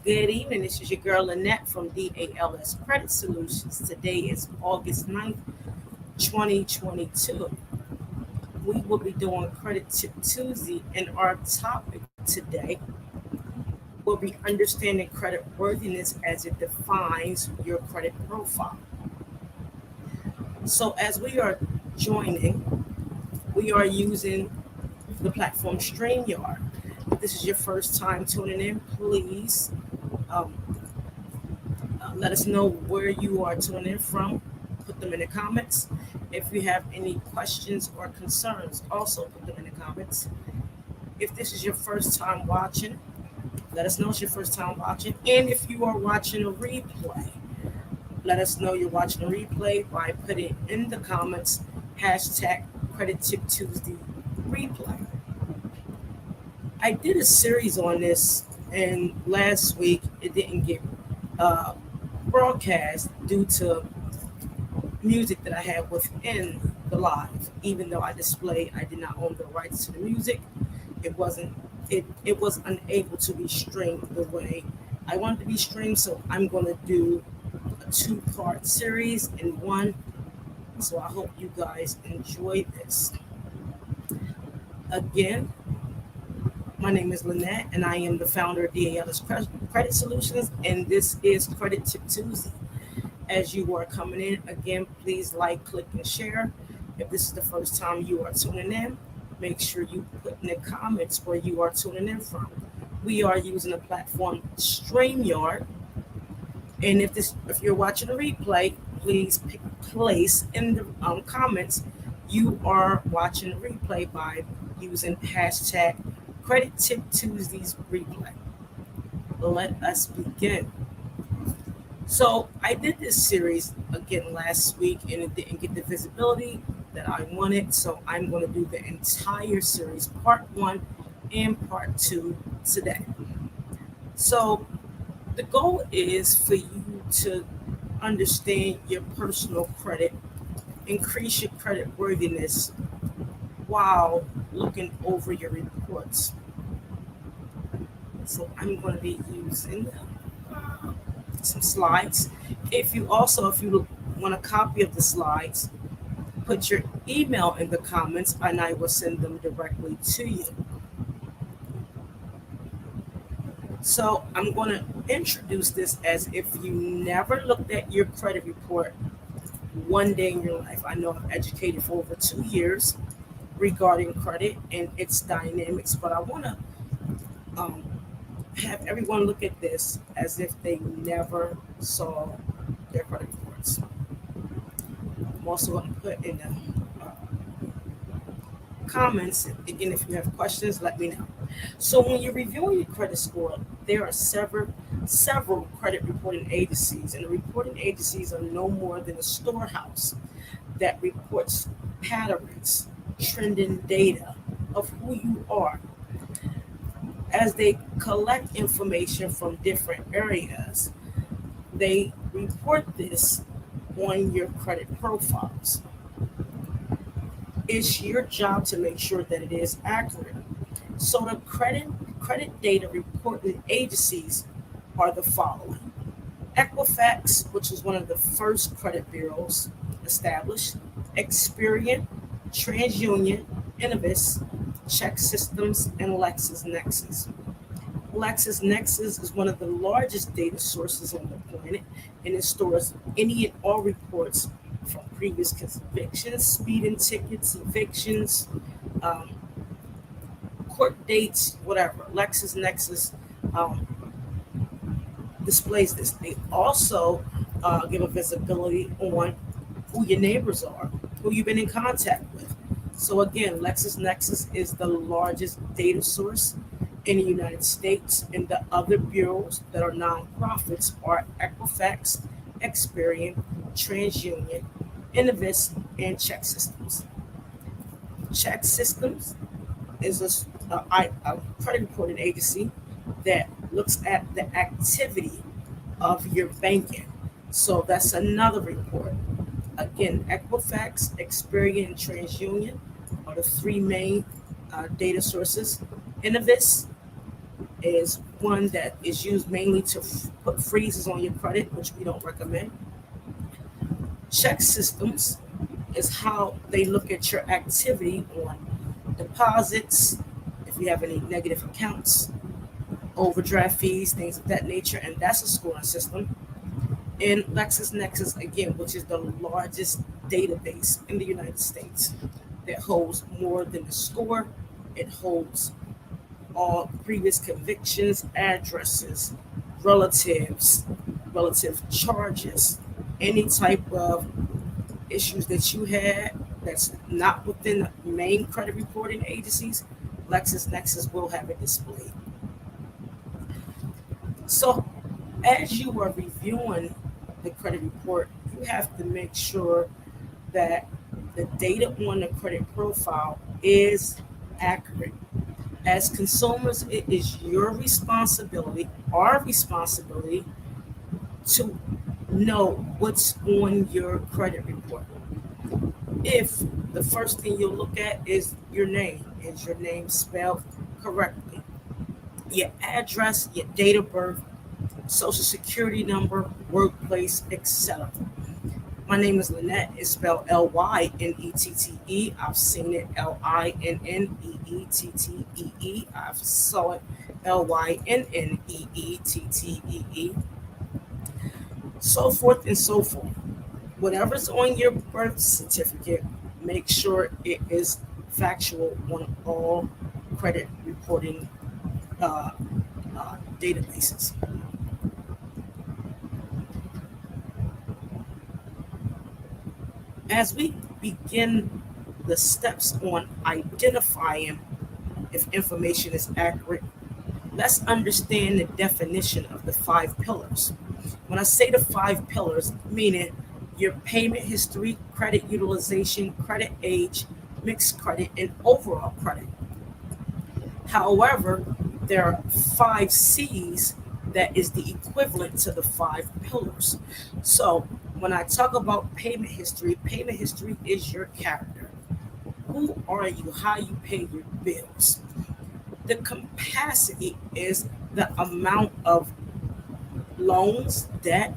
Good evening. This is your girl Lynette from DALS Credit Solutions. Today is August 9th, 2022. We will be doing Credit Tip Tuesday, and our topic today will be understanding credit worthiness as it defines your credit profile. So, as we are joining, we are using the platform StreamYard. If this is your first time tuning in, please um, let us know where you are tuning in from. Put them in the comments. If you have any questions or concerns, also put them in the comments. If this is your first time watching, let us know it's your first time watching. And if you are watching a replay, let us know you're watching a replay by putting in the comments hashtag Credit Tip Tuesday replay. I did a series on this, and last week it didn't get uh, broadcast due to music that I had within the live. Even though I did not own the rights to the music. It was unable to be streamed the way I wanted to be streamed. So I'm going to do a two-part series in one. So I hope you guys enjoy this. Again, my name is Lynette, and I am the founder of DALS Credit Solutions, and this is Credit Tip Tuesday. As you are coming in, again, please like, click, and share. If this is the first time you are tuning in, make sure you put in the comments where you are tuning in from. We are using the platform StreamYard, and if you're watching a replay, please place in the comments you are watching a replay by using hashtag Credit Tip Tuesdays replay. Let us begin. So I did this series again last week, and it didn't get the visibility that I wanted. So I'm going to do the entire series, part 1 and part 2 today. So the goal is for you to understand your personal credit, increase your credit worthiness while looking over your reports. So I'm going to be using some slides. If you want a copy of the slides, put your email in the comments and I will send them directly to you. So I'm going to introduce this as if you never looked at your credit report one day in your life. I know I've educated for over 2 years regarding credit and its dynamics, but I want to have everyone look at this as if they never saw their credit reports. I'm also going to put in the comments, again, if you have questions, let me know. So when you're reviewing your credit score, there are several credit reporting agencies, and the reporting agencies are no more than a storehouse that reports patterns, trending data of who you are. As they collect information from different areas, they report this on your credit profiles. It's your job to make sure that it is accurate. So the credit data reporting agencies are the following: Equifax, which was one of the first credit bureaus established; Experian, TransUnion, Innovis, Check Systems, and LexisNexis. LexisNexis is one of the largest data sources on the planet, and it stores any and all reports from previous convictions, speeding tickets, evictions, court dates, whatever. LexisNexis displays this. They also give a visibility on who your neighbors are, who you've been in contact with. So again, LexisNexis is the largest data source in the United States, and the other bureaus that are nonprofits are Equifax, Experian, TransUnion, Innovis, and Check Systems. Check Systems is a credit reporting agency that looks at the activity of your banking. So that's another report. Again, Equifax, Experian, and TransUnion are the three main data sources. Innovis is one that is used mainly to put freezes on your credit, which we don't recommend. Check systems is how they look at your activity on deposits, if you have any negative accounts, overdraft fees, things of that nature, and that's a scoring system. And LexisNexis, again, which is the largest database in the United States that holds more than the score. It holds all previous convictions, addresses, relatives, relative charges, any type of issues that you had that's not within the main credit reporting agencies. LexisNexis will have it displayed. So, as you are reviewing the credit report, you have to make sure that the data on the credit profile is accurate. As consumers, it is your responsibility, our responsibility, to know what's on your credit report. If the first thing you'll look at is your name, is your name spelled correctly? Your address, your date of birth, social security number, workplace, etc. My name is Lynette. It's spelled Lynettee. I've seen it Linneettee. I've saw it Lynneettee. So forth and so forth. Whatever's on your birth certificate, make sure it is factual on all credit reporting databases. As we begin the steps on identifying if information is accurate, let's understand the definition of the 5 pillars. When I say the 5 pillars, meaning your payment history, credit utilization, credit age, mixed credit, and overall credit. However, there are 5 C's that is the equivalent to the 5 pillars. So when I talk about payment history is your character. Who are you? How you pay your bills. The capacity is the amount of loans, debt,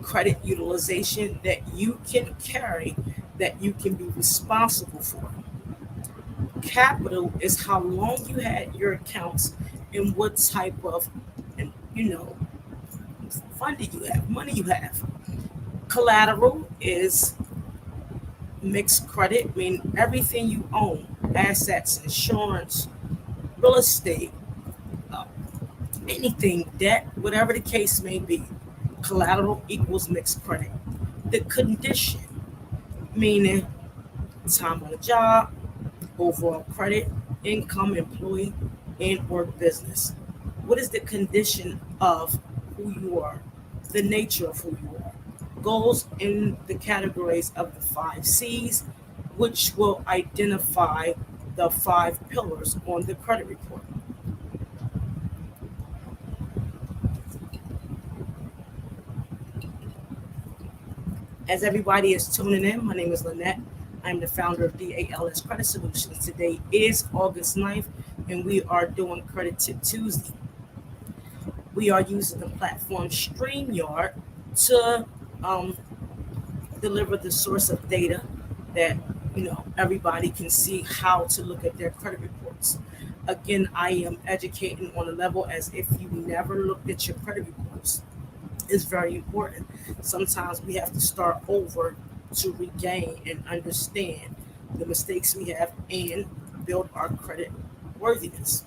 credit utilization that you can carry, that you can be responsible for. Capital is how long you had your accounts and what type of, you know, funding you have, money you have. Collateral is mixed credit, I mean everything you own, assets, insurance, real estate, uh, anything, debt, whatever the case may be. Collateral equals mixed credit. The condition, meaning time on the job, overall credit, income, employee, and or business. What is the condition of who you are? The nature of who you are. Goes in the categories of the 5 C's, which will identify the 5 pillars on the credit report. As everybody is tuning in, my name is Lynette. I'm the founder of DALS Credit Solutions. Today is August 9th, and we are doing Credit Tip Tuesday. We are using the platform StreamYard to deliver the source of data that everybody can see how to look at their credit reports. Again, I am educating on a level as if you never looked at your credit reports. It's very important. Sometimes we have to start over to regain and understand the mistakes we have and build our credit worthiness.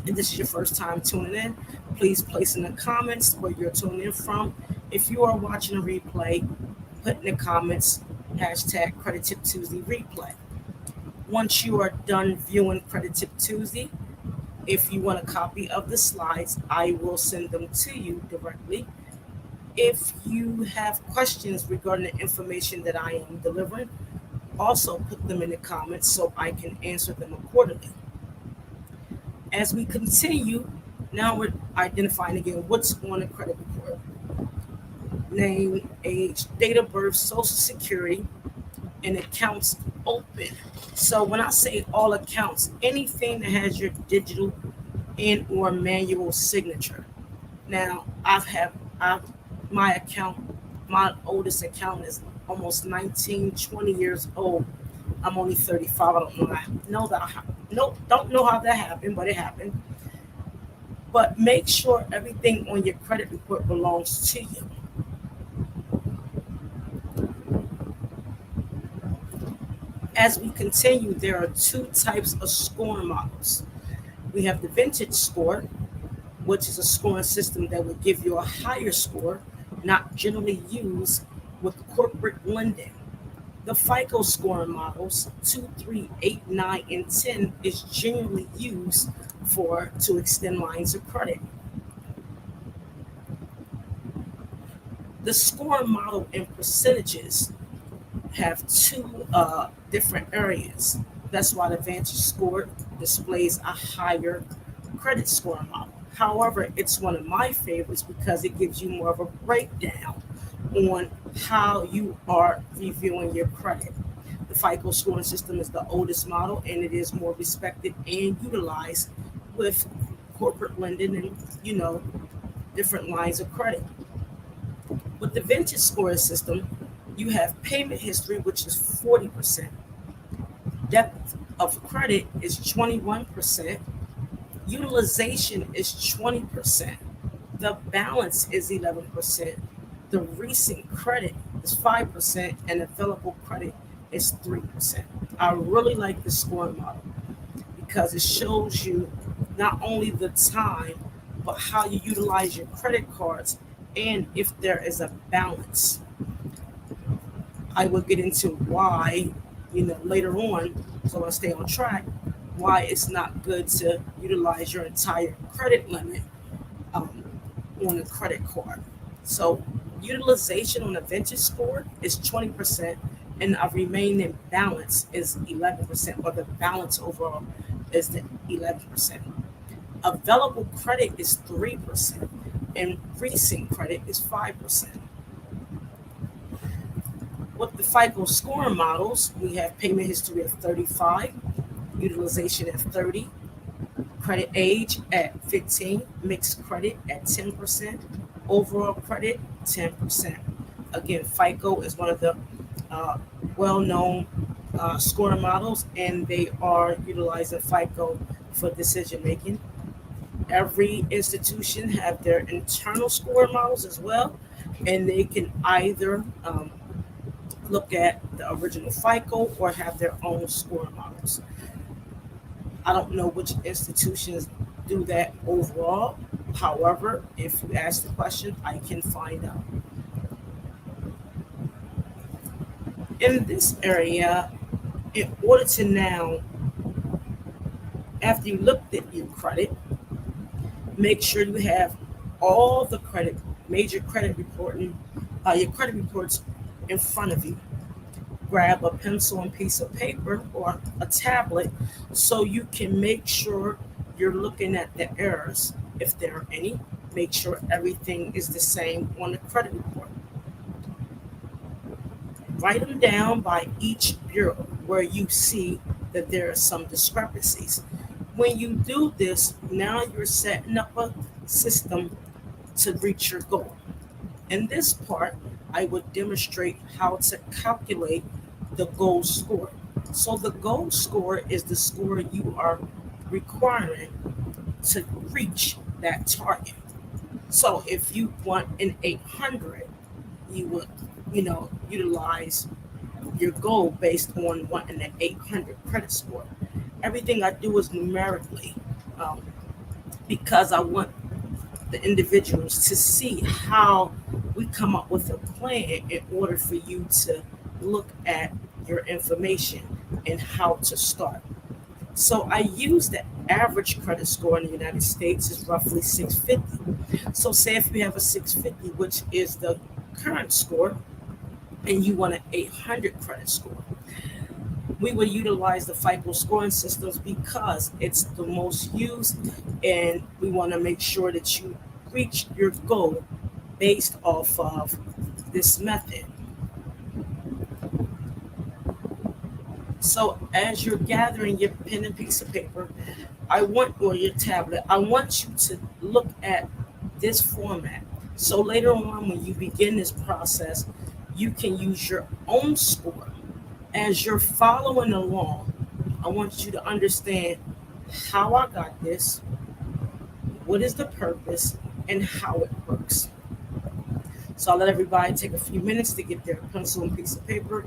If this is your first time tuning in, please place in the comments where you're tuning in from. If you are watching a replay, put in the comments hashtag Credit Tip Tuesday replay. Once you are done viewing Credit Tip Tuesday, if you want a copy of the slides, I will send them to you directly. If you have questions regarding the information that I am delivering, also put them in the comments so I can answer them accordingly. As we continue, now we're identifying again what's on the credit report. Name, age, date of birth, social security, and accounts open. So when I say all accounts, anything that has your digital and or manual signature. Now I've my account, my oldest account is almost 19, 20 years old. I'm only 35. I don't know that. Know that. Nope. Don't know how that happened, but it happened. But make sure everything on your credit report belongs to you. As we continue, there are two types of scoring models. We have the vintage score, which is a scoring system that would give you a higher score, not generally used with corporate lending. The FICO scoring models 2, 3, 8, 9, and 10 is generally used for to extend lines of credit. The scoring model and percentages have two different areas. That's why the Vantage score displays a higher credit score model. However, it's one of my favorites because it gives you more of a breakdown on how you are reviewing your credit. The FICO scoring system is the oldest model and it is more respected and utilized with corporate lending and, different lines of credit. With the vintage scoring system, you have payment history, which is 40%. Depth of credit is 21%. Utilization is 20%. The balance is 11%. The recent credit is 5%, and available credit is 3%. I really like the scoring model because it shows you not only the time, but how you utilize your credit cards and if there is a balance. I will get into why, later on, so I stay on track, why it's not good to utilize your entire credit limit um, on a credit card. So, utilization on a vintage score is 20%, and a remaining balance is 11%, or the balance overall is the 11%. Available credit is 3%, and recent credit is 5%. With the FICO scoring models, we have payment history of 35, utilization at 30, credit age at 15, mixed credit at 10%, overall credit 10%. Again, FICO is one of the uh, well-known scoring models, and they are utilizing FICO for decision making. Every institution have their internal scoring models as well, and they can either look at the original FICO or have their own scoring models. I don't know which institutions do that overall. However, if you ask the question, I can find out. In this area, in order to now, after you looked at your credit, make sure you have all the credit, major credit reporting, your credit reports in front of you. Grab a pencil and piece of paper or a tablet so you can make sure you're looking at the errors, if there are any. Make sure everything is the same on the credit report. Write them down by each bureau where you see that there are some discrepancies. When you do this, now you're setting up a system to reach your goal. In this part, I would demonstrate how to calculate the goal score. So the goal score is the score you are requiring to reach that target. So if you want an 800, you would, utilize your goal based on wanting an 800 credit score. Everything I do is numerically um, because I want the individuals to see how we come up with a plan in order for you to look at your information and how to start. So I use the average credit score in the United States is roughly 650. So say if you have a 650, which is the current score, and you want an 800 credit score, we will utilize the FICO scoring systems because it's the most used, and we want to make sure that you reach your goal based off of this method. So as you're gathering your pen and piece of paper, or your tablet, I want you to look at this format. So later on, when you begin this process, you can use your own score. As you're following along, I want you to understand how I got this, what is the purpose, and how it works. So I'll let everybody take a few minutes to get their pencil and piece of paper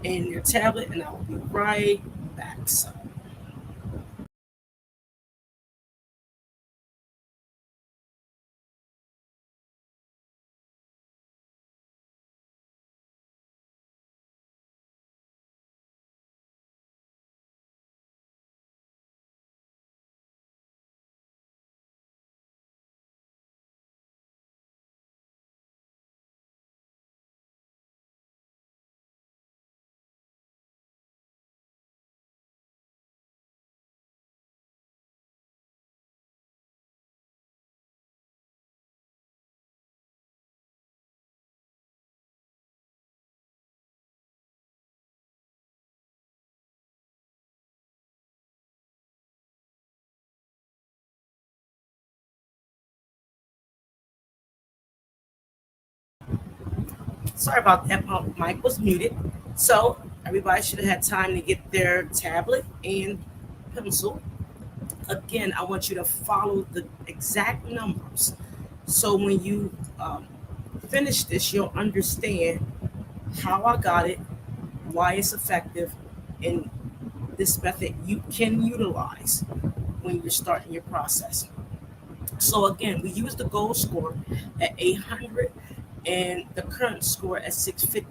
and your tablet, and I will be right back. So sorry about that. My mic was muted. So everybody should have had time to get their tablet and pencil. Again, I want you to follow the exact numbers. So when you finish this, you'll understand how I got it, why it's effective, and this method you can utilize when you're starting your process. So again, we use the goal score at 800 and the current score at 650.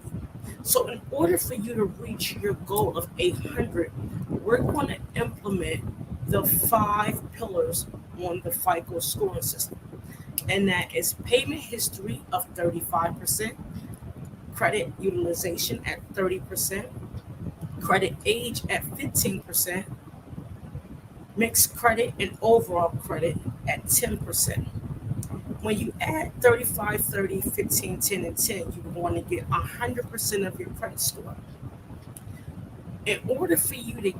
So in order for you to reach your goal of 800, we're going to implement the 5 pillars on the FICO scoring system. And that is payment history of 35%, credit utilization at 30%, credit age at 15%, mixed credit and overall credit at 10%. When you add 35, 30, 15, 10, and 10, you're going to get 100% of your credit score. In order for you to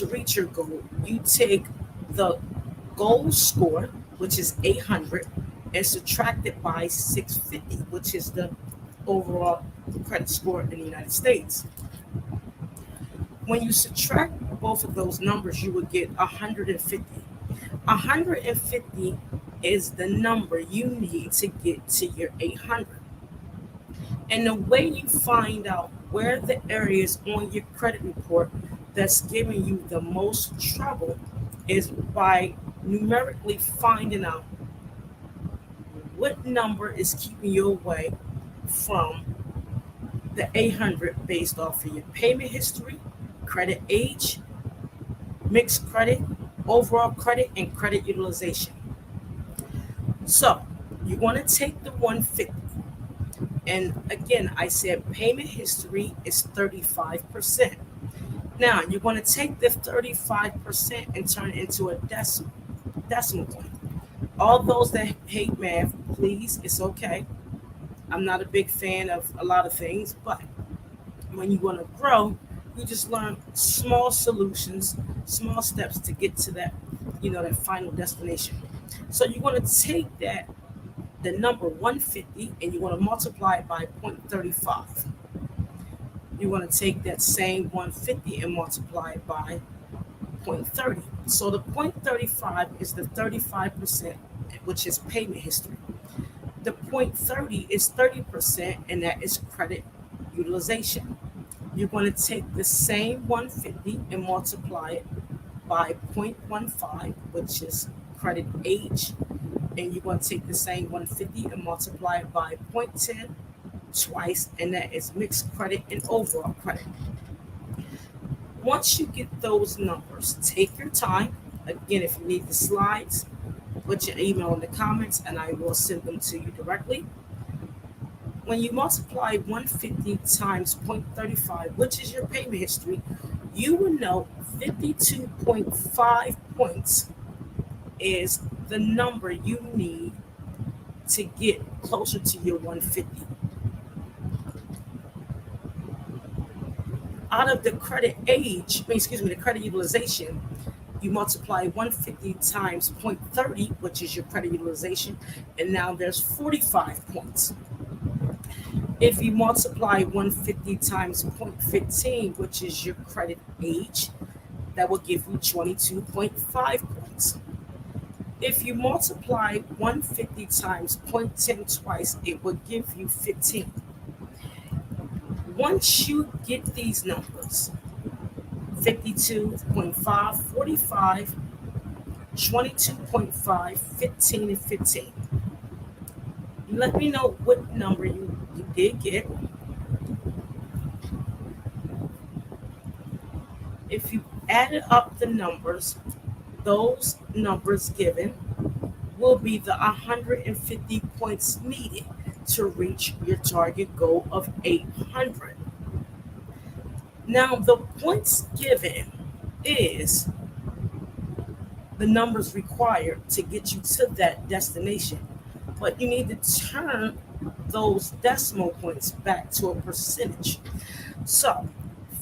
reach your goal, you take the goal score, which is 800, and subtract it by 650, which is the overall credit score in the United States. When you subtract both of those numbers, you would get 150. 150 is the number you need to get to your 800. And the way you find out where the areas on your credit report that's giving you the most trouble is by numerically finding out what number is keeping you away from the 800 based off of your payment history, credit age, mixed credit, overall credit, and credit utilization. So you want to take the 150. And again, I said payment history is 35%. Now you're going to take the 35% and turn it into a decimal point. All those that hate math, please, it's okay. I'm not a big fan of a lot of things, but when you want to grow, you just learn small solutions, small steps to get to that, that final destination. So you want to take the number 150, and you want to multiply it by 0.35. You want to take that same 150 and multiply it by 0.30. So the 0.35 is the 35%, which is payment history. The 0.30 is 30%, and that is credit utilization. You're going to take the same 150 and multiply it by 0.15, which is credit age, and you're going to take the same 150 and multiply it by 0.10 twice, and that is mixed credit and overall credit. Once you get those numbers, take your time. Again, if you need the slides, put your email in the comments and I will send them to you directly. When you multiply 150 times 0.35, which is your payment history, you will know 52.5 points is the number you need to get closer to your 150. Out of the credit age, the credit utilization, You multiply 150 times 0.30, which is your credit utilization, and now there's 45 points. If you multiply 150 times 0.15, which is your credit age, that will give you 22.5 points. If you multiply 150 times 0.10 twice, it will give you 15. Once you get these numbers, 52.5, 45, 22.5, 15, and 15, let me know what number you did get. If you added up the numbers, those numbers given will be the 150 points needed to reach your target goal of 800. Now, the points given is the numbers required to get you to that destination, but you need to turn those decimal points back to a percentage. So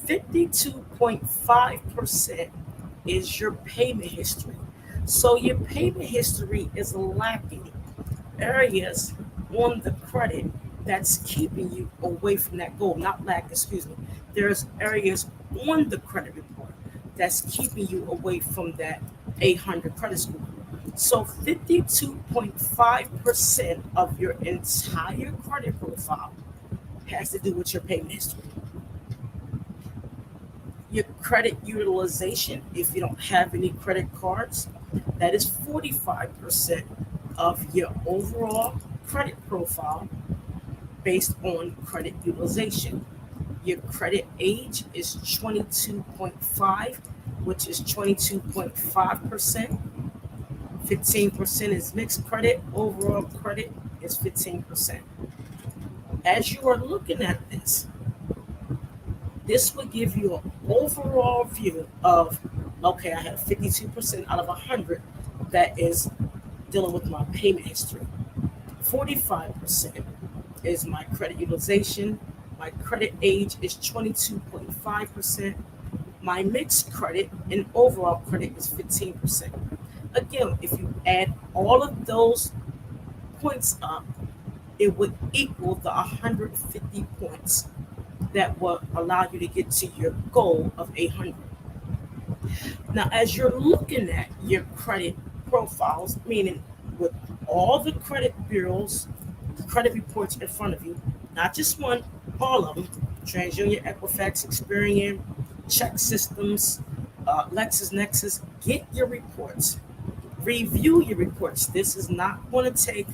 52.5% is your payment history. So your payment history is lacking areas on the credit that's keeping you away from that goal. Not lack, excuse me. There's areas on the credit report that's keeping you away from that 800 credit score. So 52.5% of your entire credit profile has to do with your payment history. Your credit utilization, if you don't have any credit cards, that is 45% of your overall credit profile based on credit utilization. Your credit age is 22.5, which is 22.5%. 15% is mixed credit. Overall credit is 15%. As you are looking at this will give you an overall view of, okay, I have 52% out of 100 that is dealing with my payment history. 45% is my credit utilization. My credit age is 22.5%. My mixed credit and overall credit is 15%. Again, if you add all of those points up, it would equal the 150 points that will allow you to get to your goal of 800. Now, as you're looking at your credit profiles, meaning with all the credit bureaus, credit reports in front of you, not just one, all of them, TransUnion, Equifax, Experian, Check Systems, LexisNexis, get your reports. Review your reports. This is not going to take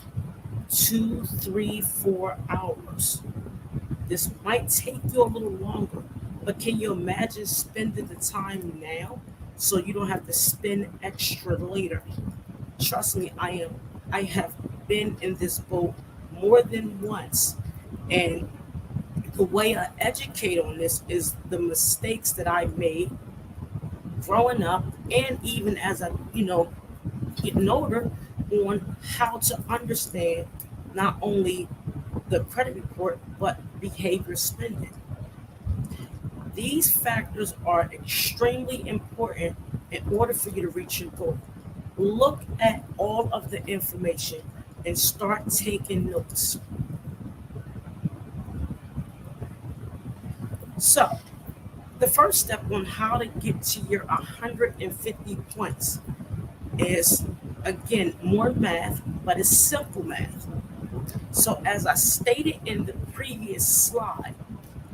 2, 3, 4 hours. This might take you a little longer, but can you imagine spending the time now so you don't have to spend extra later? Trust me, I have been in this boat more than once, and the way I educate on this is the mistakes that I made growing up, and even as I, getting older, on how to understand not only the credit report but behavior spending. These factors are extremely important in order for you to reach your goal. Look at all of the information and start taking notes. So, the first step on how to get to your 150 points is, again, more math, but it's simple math. So, as I stated in the previous slide,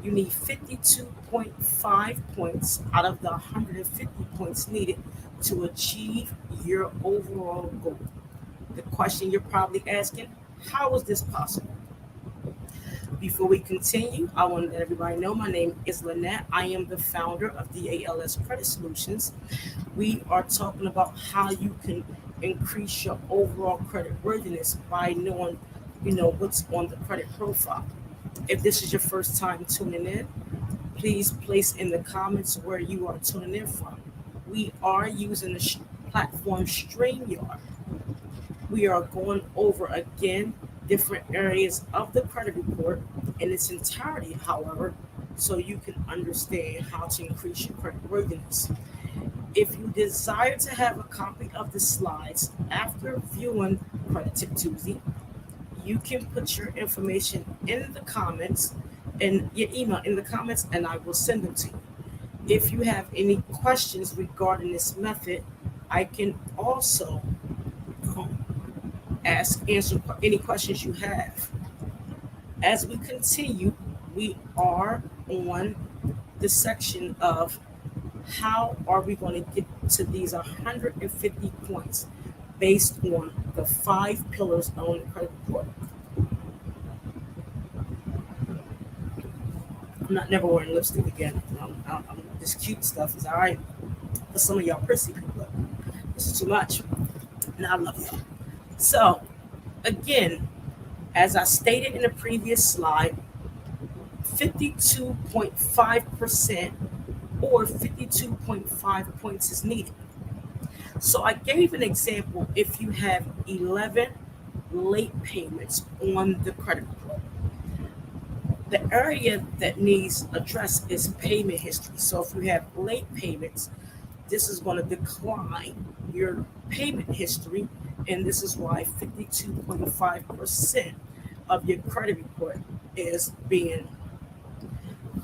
you need 52.5 points out of the 150 points needed to achieve your overall goal. The question you're probably asking, how is this possible? Before we continue, I want to let everybody know my name is Lynette. I am the founder of DALS Credit Solutions. We are talking about how you can increase your overall credit worthiness by knowing, what's on the credit profile. If this is your first time tuning in, please place in the comments where you are tuning in from. We are using the platform StreamYard. We are going over again different areas of the credit report in its entirety, however, so you can understand how to increase your credit worthiness. If you desire to have a copy of the slides after viewing Credit Tip Tuesday, you can put your information in the comments and your email in the comments, and I will send them to you. If you have any questions regarding this method, I can also answer any questions you have. As we continue, we are on the section of how are we going to get to these 150 points based on the 5 pillars on the credit report. I'm not never wearing lipstick again. This cute stuff is all right for some of y'all prissy people, but this is too much. And I love y'all. So, again, as I stated in the previous slide, 52.5% or 52.5 points is needed. So I gave an example. If you have 11 late payments on the credit report, the area that needs addressed is payment history. So if you have late payments, this is going to decline your payment history, and this is why 52.5% of your credit report is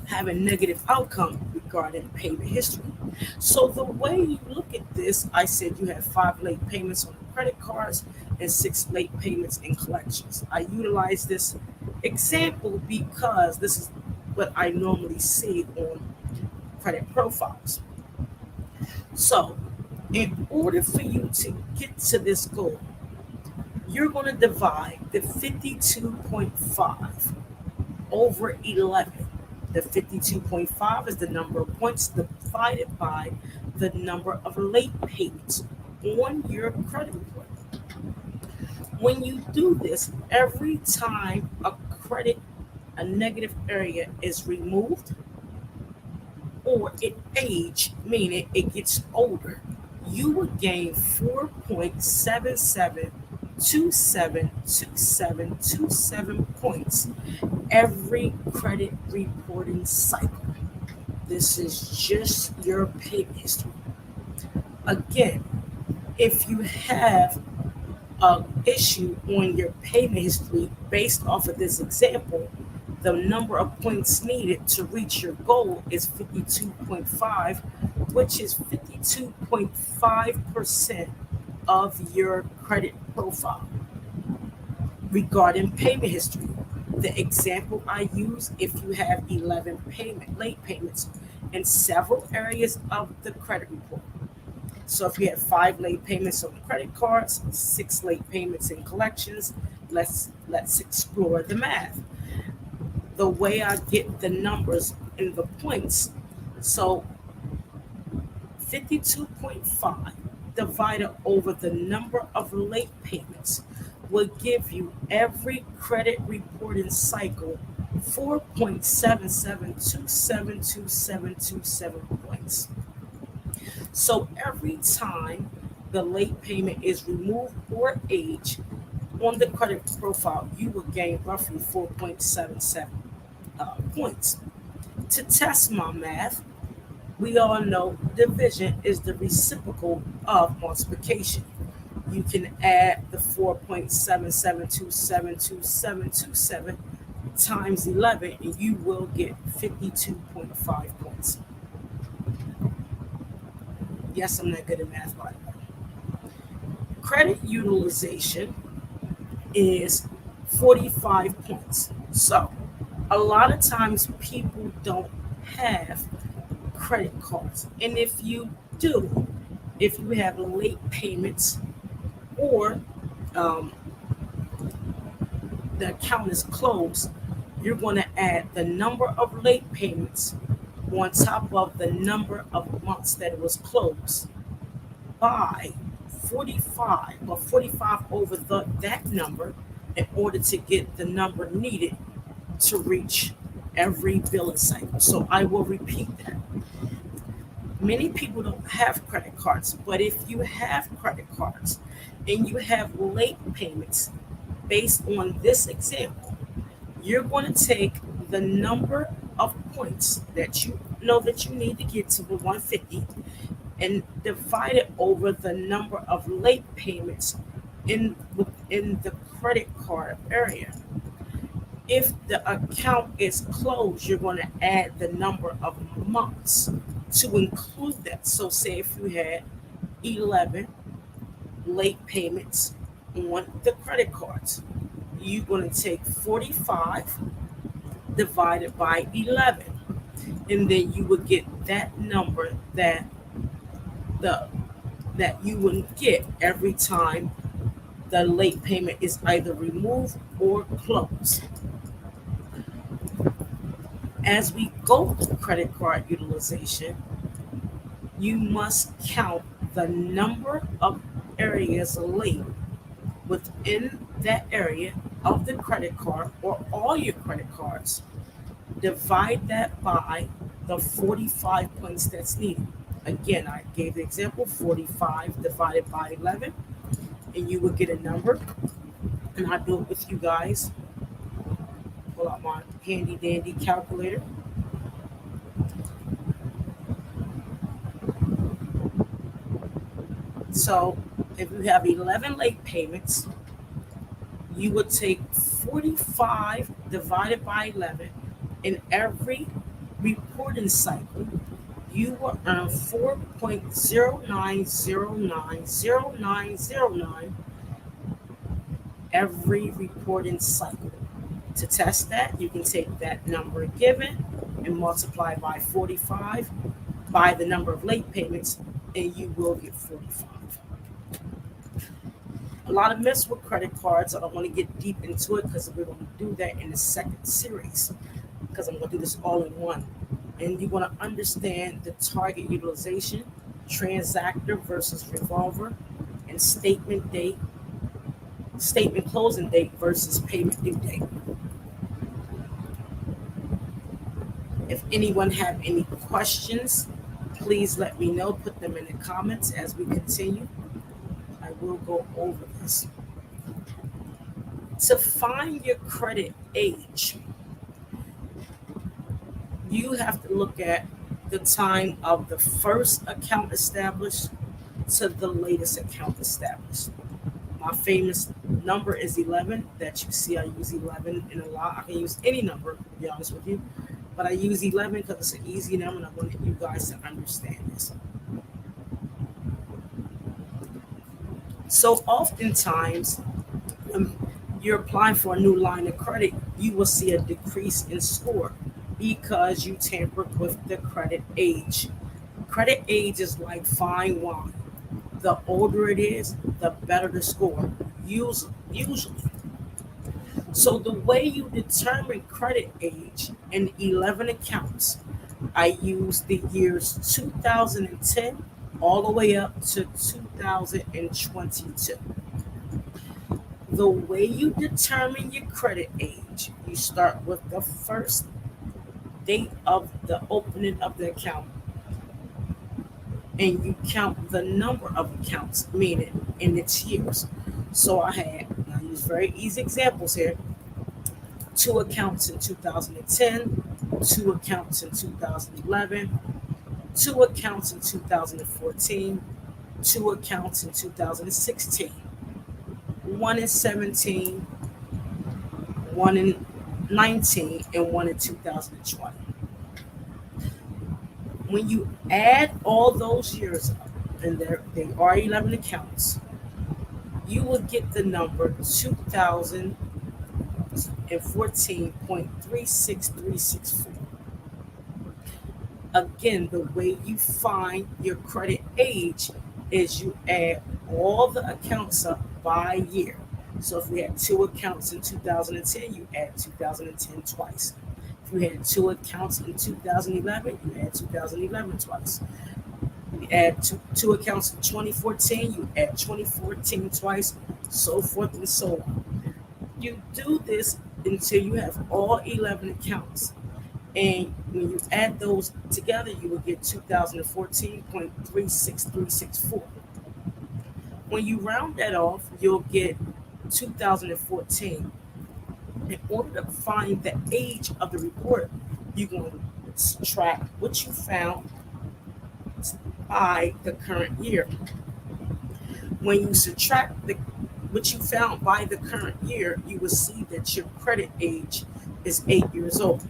having negative outcome regarding payment history. So the way you look at this, I said you have 5 late payments on the credit cards and 6 late payments in collections. I utilize this example because this is what I normally see on credit profiles. So in order for you to get to this goal, you're going to divide the 52.5 over 11. The 52.5 is the number of points divided by the number of late payments on your credit report. When you do this, every time a negative area is removed or it aged, meaning it gets older, you will gain 4.77272727 points every credit reporting cycle. This is just your payment history. Again, if you have an issue on your payment history based off of this example, the number of points needed to reach your goal is 52.5, which is 52.5% of your credit profile. Regarding payment history, the example I use, if you have 11 late payments in several areas of the credit report. So if you have 5 late payments on the credit cards, 6 late payments in collections, let's explore the math. The way I get the numbers in the points, so 52.5 divided over the number of late payments will give you every credit reporting cycle 4.77272727 points. So every time the late payment is removed or aged on the credit profile, you will gain roughly 4.77 points. To test my math, we all know division is the reciprocal of multiplication. You can add the 4.77272727 times 11, and you will get 52.5 points. Yes, I'm not good at math, by the way. Credit utilization is 45 points. So a lot of times people don't have credit cards. And if you do, if you have late payments or the account is closed, you're going to add the number of late payments on top of the number of months that it was closed by 45 or 45 over that number in order to get the number needed to reach every billing cycle. So I will repeat that. Many people don't have credit cards, but if you have credit cards and you have late payments based on this example, you're going to take the number of points that you know that you need to get to the 150 and divide it over the number of late payments within the credit card area. If the account is closed, you're going to add the number of months to include that. So, say if you had 11 late payments on the credit cards, you're going to take 45 divided by 11, and then you would get that number the that you would get every time the late payment is either removed or closed. As we go through credit card utilization, you must count the number of areas late within that area of the credit card or all your credit cards. Divide that by the 45 points that's needed. Again, I gave the example 45 divided by 11, and you would get a number. And I do it with you guys. Pull out my handy dandy calculator. So if you have 11 late payments, you would take 45 divided by 11. In every reporting cycle, you will earn 4.09090909 every reporting cycle. To test that, you can take that number given and multiply by 45 by the number of late payments, and you will get 45. A lot of myths with credit cards. I don't want to get deep into it because we're going to do that in the second series, because I'm going to do this all in one. And you want to understand the target utilization, transactor versus revolver, and statement closing date versus payment due date. If anyone have any questions, please let me know. Put them in the comments as we continue. I will go over this. To find your credit age, you have to look at the time of the first account established to the latest account established. My famous number is 11 that you see. I use 11 in a lot. I can use any number, to be honest with you, but I use 11 because it's an easy number, and I want you guys to understand this. So oftentimes, when you're applying for a new line of credit, you will see a decrease in score because you tampered with the credit age. Credit age is like fine wine. The older it is, the better the score, usually. So the way you determine credit age in 11 accounts, I use the years 2010 all the way up to 2022. The way you determine your credit age, you start with the first date of the opening of the account, and you count the number of accounts, meaning in its years. So I use very easy examples here. 2 accounts in 2010, 2 accounts in 2011, 2 accounts in 2014, 2 accounts in 2016, 1 in 17, 1 in 19, and 1 in 2020. When you add all those years up, and they are 11 accounts, you will get the number 2014.36364. Again, the way you find your credit age is you add all the accounts up by year. So if we had 2 accounts in 2010, you add 2010 twice. If you had 2 accounts in 2011, you add 2011 twice. You add two accounts in 2014, you add 2014 twice, so forth and so on. You do this until you have all 11 accounts. And when you add those together, you will get 2014.36364. When you round that off, you'll get 2014. In order to find the age of the report, you're going to subtract what you found by the current year. When you subtract what you found by the current year, you will see that your credit age is 8 years old.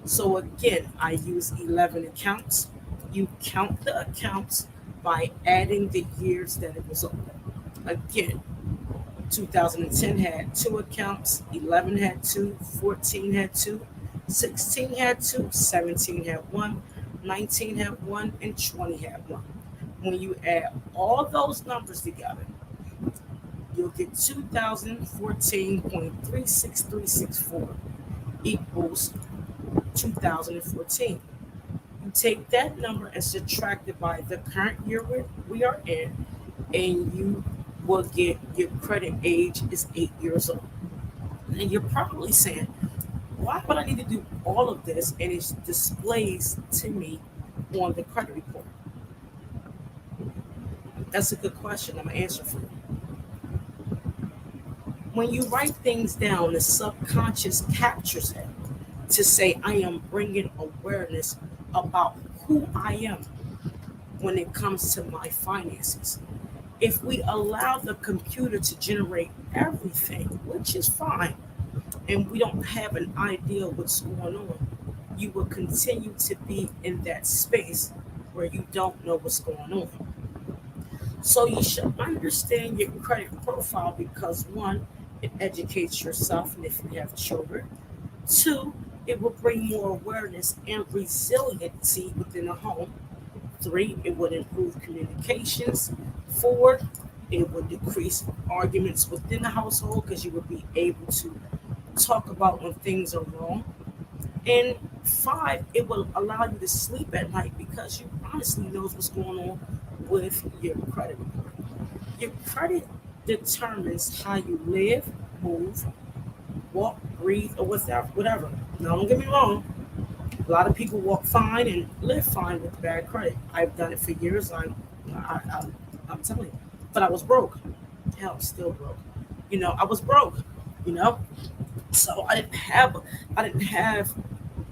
So again, I use 11 accounts. You count the accounts by adding the years that it was open. Again, 2010 had two accounts, 11 had two, 14 had two, 16 had two, 17 had one, 19 had one, and 20 had one. When you add all those numbers together, you'll get 2014.36364 equals 2014. You take that number and subtract it by the current year we are in, and you will get your credit age is 8 years old. And you're probably saying, why would I need to do all of this? And it displays to me on the credit report. That's a good question. I'm going to answer for you. When you write things down, the subconscious captures it to say, I am bringing awareness about who I am when it comes to my finances. If we allow the computer to generate everything, which is fine, and we don't have an idea what's going on, you will continue to be in that space where you don't know what's going on. So you should understand your credit profile because one, it educates yourself, and if you have children. Two, it will bring more awareness and resiliency within a home. Three, it would improve communications. Four, it would decrease arguments within the household because you would be able to talk about when things are wrong. And five, it will allow you to sleep at night because you honestly knows what's going on with your credit report. Your credit determines how you live, move, walk, breathe, or whatever. Now, don't get me wrong. A lot of people walk fine and live fine with bad credit. I've done it for years. I'm telling you. But I was broke. Hell, still broke. I was broke. You know, so I didn't have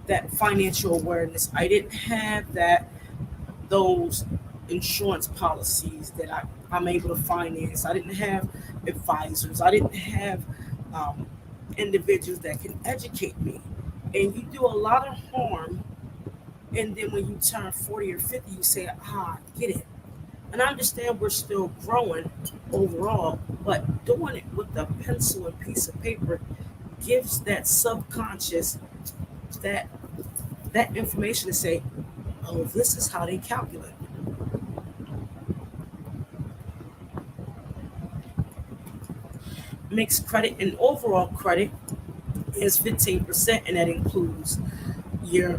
that financial awareness. I didn't have those insurance policies that I'm able to finance. I didn't have advisors. I didn't have um, individuals that can educate me. And you do a lot of harm. And then when you turn 40 or 50, you say, I get it. And I understand we're still growing overall, but doing it with a pencil and piece of paper gives that subconscious that that information to say, oh, this is how they calculate. Mixed credit and overall credit is 15%, and that includes your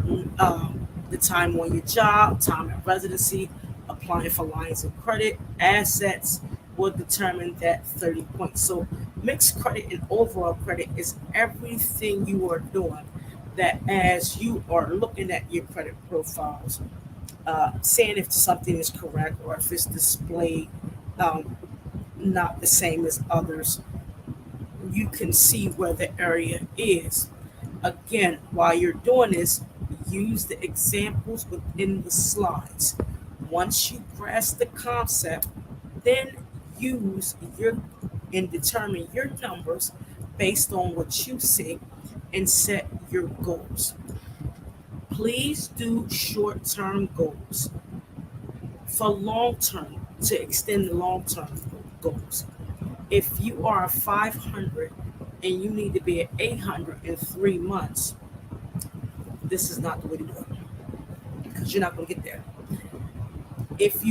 the time on your job, time at residency, applying for lines of credit, assets will determine that 30 points. So mixed credit and overall credit is everything you are doing that as you are looking at your credit profiles, seeing if something is correct or if it's displayed um, not the same as others, you can see where the area is. Again, while you're doing this, use the examples within the slides. Once you grasp the concept, then use your and determine your numbers based on what you see and set your goals. Please do short-term goals for long-term to extend the long-term goals. If you are a 500 and you need to be at 800 in 3 months, this is not the way to do it because you're not going to get there. If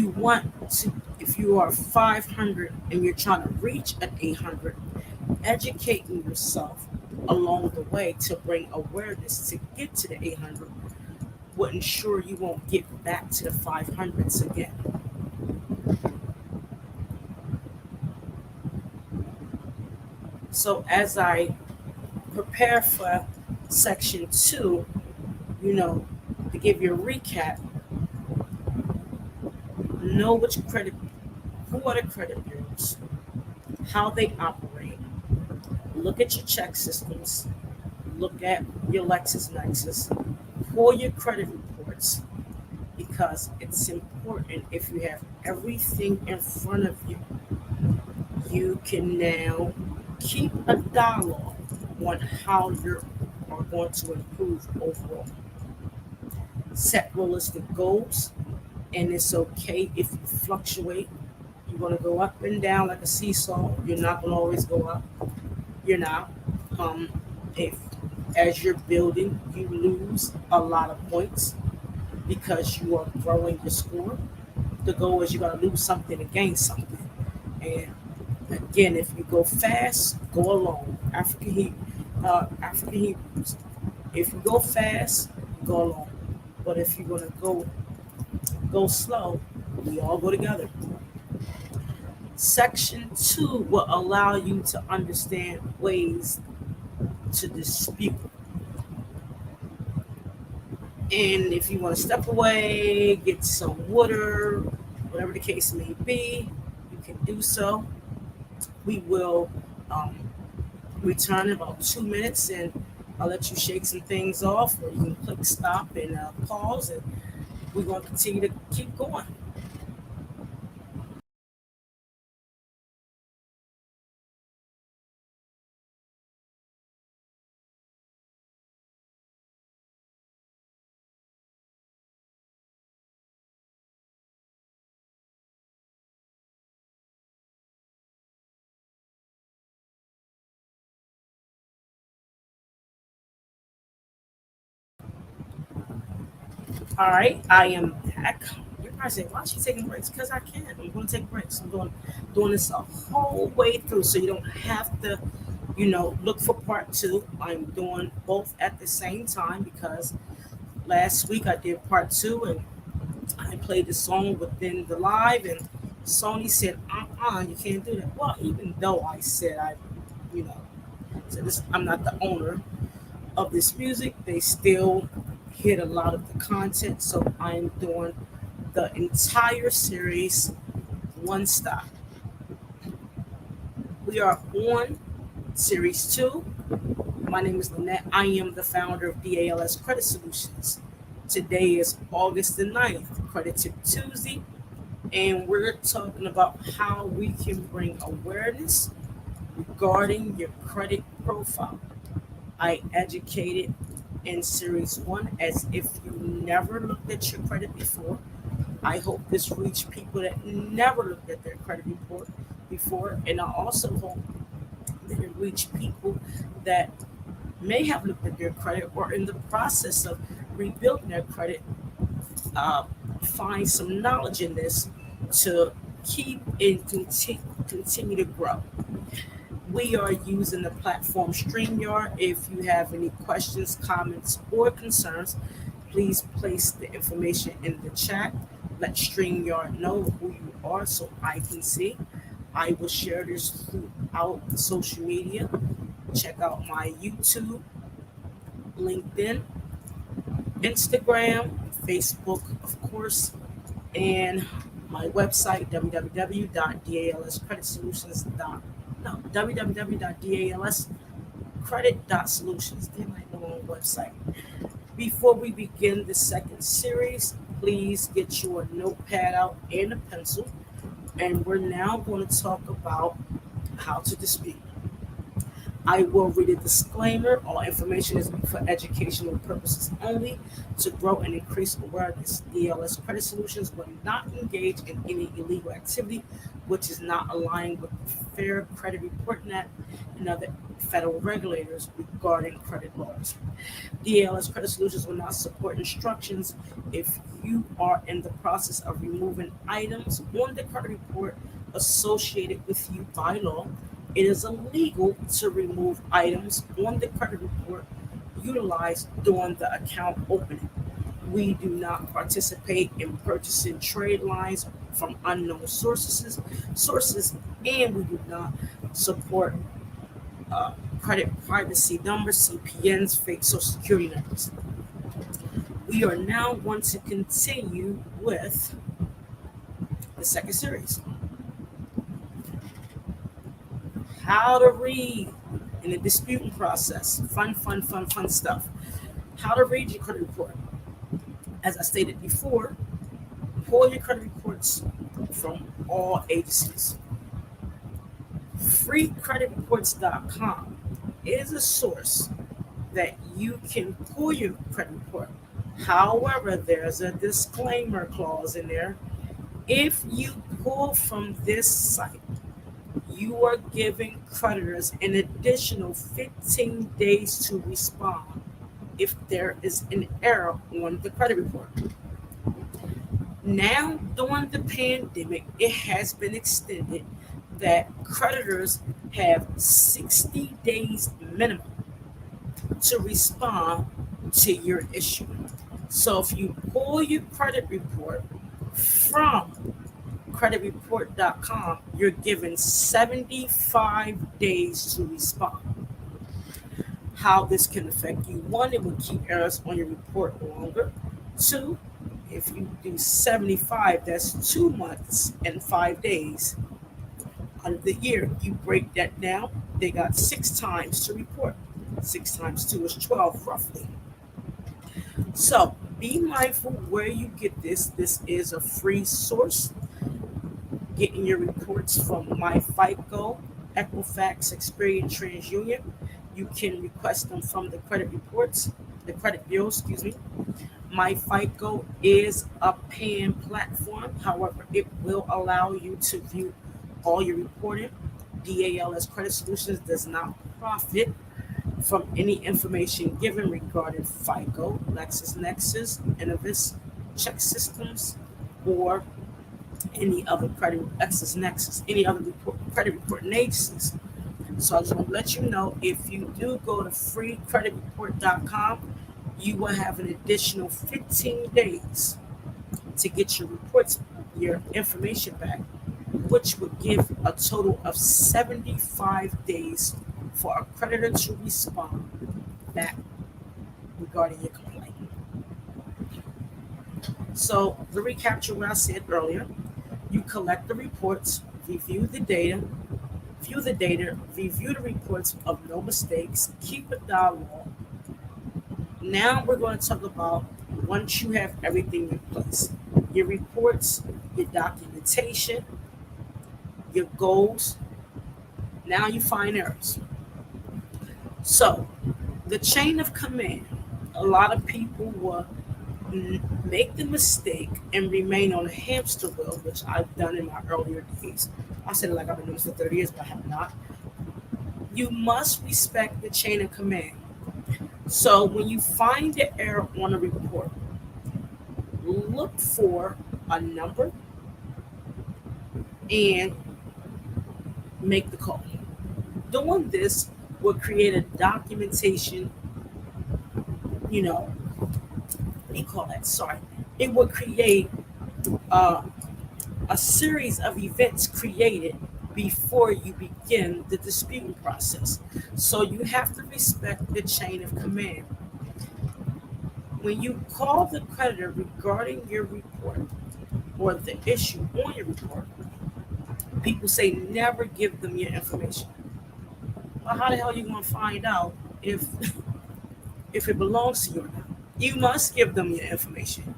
you are 500 and you're trying to reach an 800, educating yourself along the way to bring awareness to get to the 800 will ensure you won't get back to the 500s again. So as I prepare for section two, to give you a recap, know which credit, who are the credit bureaus, how they operate, look at your check systems, look at your LexisNexis, pull your credit reports, because it's important. If you have everything in front of you, you can now keep a dialogue on how you are going to improve overall. Set realistic goals, and it's okay if you fluctuate. You're going to go up and down like a seesaw. You're not going to always go up. You're not. Um, if as you're building, you lose a lot of points because you are growing your score. The goal is you got to lose something to gain something. And again, if you go fast, go alone. African Hebrews. If you go fast, go alone. But if you're gonna go slow, we all go together. Section 2 will allow you to understand ways to dispute. And if you want to step away, get some water, whatever the case may be, you can do so. We will return in about 2 minutes, and I'll let you shake some things off, or you can click stop and pause, and we're going to continue to keep going. All right, I am back. You're probably saying, why is she taking breaks? Because I can. I'm going to take breaks. I'm doing this a whole way through, so you don't have to, look for part two. I'm doing both at the same time because last week I did part two, and I played the song within the live, and Sony said, you can't do that. Well, even though I said you know, said this, I'm not the owner of this music, they still hit a lot of the content. So I'm doing the entire series one stop. We are on series two. My name is Lynette. I am the founder of DALS Credit Solutions. Today is August the 9th, Credit Tip Tuesday, and we're talking about how we can bring awareness regarding your credit profile. I educated in series one as if you never looked at your credit before. I hope this reached people that never looked at their credit report before, and I also hope that it reached people that may have looked at their credit or in the process of rebuilding their credit, uh, find some knowledge in this to keep and continue to grow. We are using the platform StreamYard. If you have any questions, comments, or concerns, please place the information in the chat. Let StreamYard know who you are so I can see. I will share this throughout social media. Check out my YouTube, LinkedIn, Instagram, Facebook, of course, and my website, www.dalscreditsolutions.com. No, www.dalscredit.solutions. They're my own website. Before we begin the second series, please get your notepad out and a pencil. And we're now going to talk about how to dispute. I will read a disclaimer. All information is for educational purposes only. To grow and increase awareness, DLS Credit Solutions will not engage in any illegal activity which is not aligned with the Fair Credit Reporting Act and other federal regulators regarding credit laws. DLS Credit Solutions will not support instructions if you are in the process of removing items on the credit report associated with you by law. It is illegal to remove items on the credit report utilized during the account opening. We do not participate in purchasing trade lines from unknown sources, and we do not support credit privacy numbers, CPNs, fake social security numbers. We are now going to continue with the second series. How to read in the disputing process. Fun stuff. How to read your credit report. As I stated before, pull your credit reports from all agencies. Freecreditreports.com is a source that you can pull your credit report. However, there's a disclaimer clause in there. If you pull from this site, you are giving creditors an additional 15 days to respond if there is an error on the credit report. Now, during the pandemic, it has been extended that creditors have 60 days minimum to respond to your issue. So if you pull your credit report from creditworthiness.com, you're given 75 days to respond. How this can affect you: one, it will keep errors on your report longer. Two, if you do 75, that's 2 months and 5 days out of the year. You break that down, they got 6 times to report. 6 times 2 is 12, roughly. So be mindful where you get this. This is a free source. Getting your reports from MyFICO, Equifax, Experian, TransUnion. You can request them from the credit bureau, excuse me. MyFICO is a paying platform. However, it will allow you to view all your reporting. DALS Credit Solutions does not profit from any information given regarding FICO, LexisNexis, Innovis, check systems, or any other any other credit reporting agencies. So I just want to let you know, if you do go to freecreditreport.com, you will have an additional 15 days to get your reports, your information back, which would give a total of 75 days for a creditor to respond back regarding your complaint. So to recapture what I said earlier, you collect the reports, review the data, review the reports of no mistakes, keep a dialogue. Now we're going to talk about, once you have everything in place, your reports, your documentation, your goals, now you find errors. So the chain of command, a lot of people will make the mistake and remain on a hamster wheel, which I've done in my earlier days. I said it like I've been doing this for 30 years, but I have not. You must respect the chain of command. So when you find the error on a report, look for a number and make the call. Doing this will create a documentation, what do you call that? Sorry. It will create a series of events created before you begin the disputing process. So you have to respect the chain of command. When you call the creditor regarding your report or the issue on your report, people say never give them your information. Well, how the hell are you going to find out if it belongs to you or not? You must give them your information.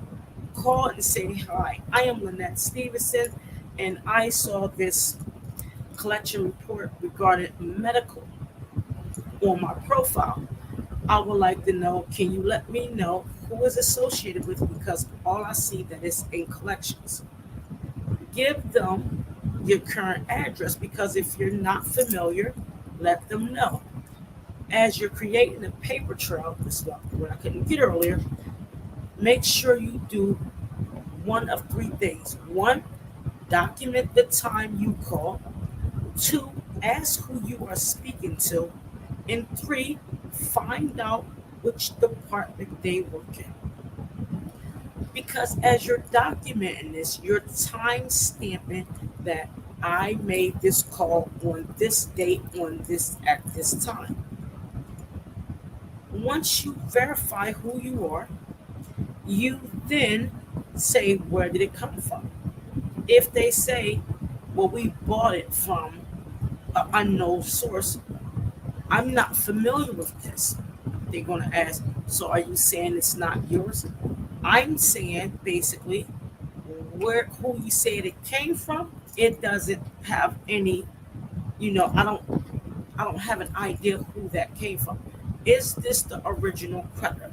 Call and say, hi, I am Lynette Stevenson, and I saw this collection report regarding medical on my profile. I would like to know, can you let me know who is associated with it, because all I see that is in collections. Give them your current address, because if you're not familiar, let them know. As you're creating a paper trail, this is what I couldn't get earlier, make sure you do one of three things. One, document the time you call. Two, ask who you are speaking to. And three, find out which department they work in. Because as you're documenting this, you're time stamping that I made this call on this date, on this at this time. Once you verify who you are, you then say, where did it come from? If they say, well, we bought it from an unknown source, I'm not familiar with this. They're going to ask, so are you saying it's not yours? I'm saying, basically, where who you said it came from, it doesn't have any, I don't have an idea who that came from. Is this the original creditor?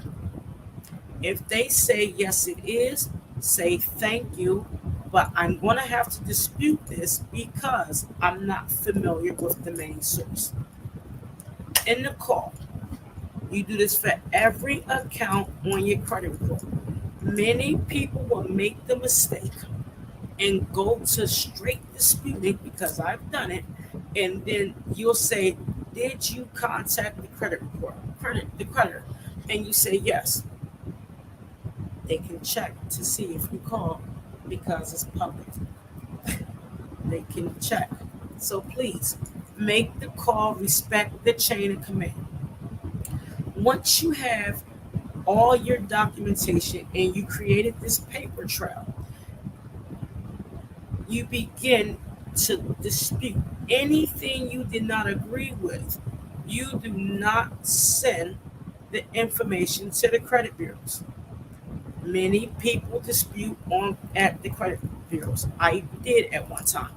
If they say yes, it is, say thank you, but I'm going to have to dispute this because I'm not familiar with the main source. In the call, you do this for every account on your credit report. Many people will make the mistake and go to straight disputing because I've done it, and then you'll say, "Did you contact the credit report, the creditor?" And you say yes. They can check to see if you call because it's public. They can check. So please make the call, respect the chain of command. Once you have all your documentation and you created this paper trail, you begin to dispute anything you did not agree with. You do not send the information to the credit bureaus. Many people dispute on at the credit bureaus. I did at one time.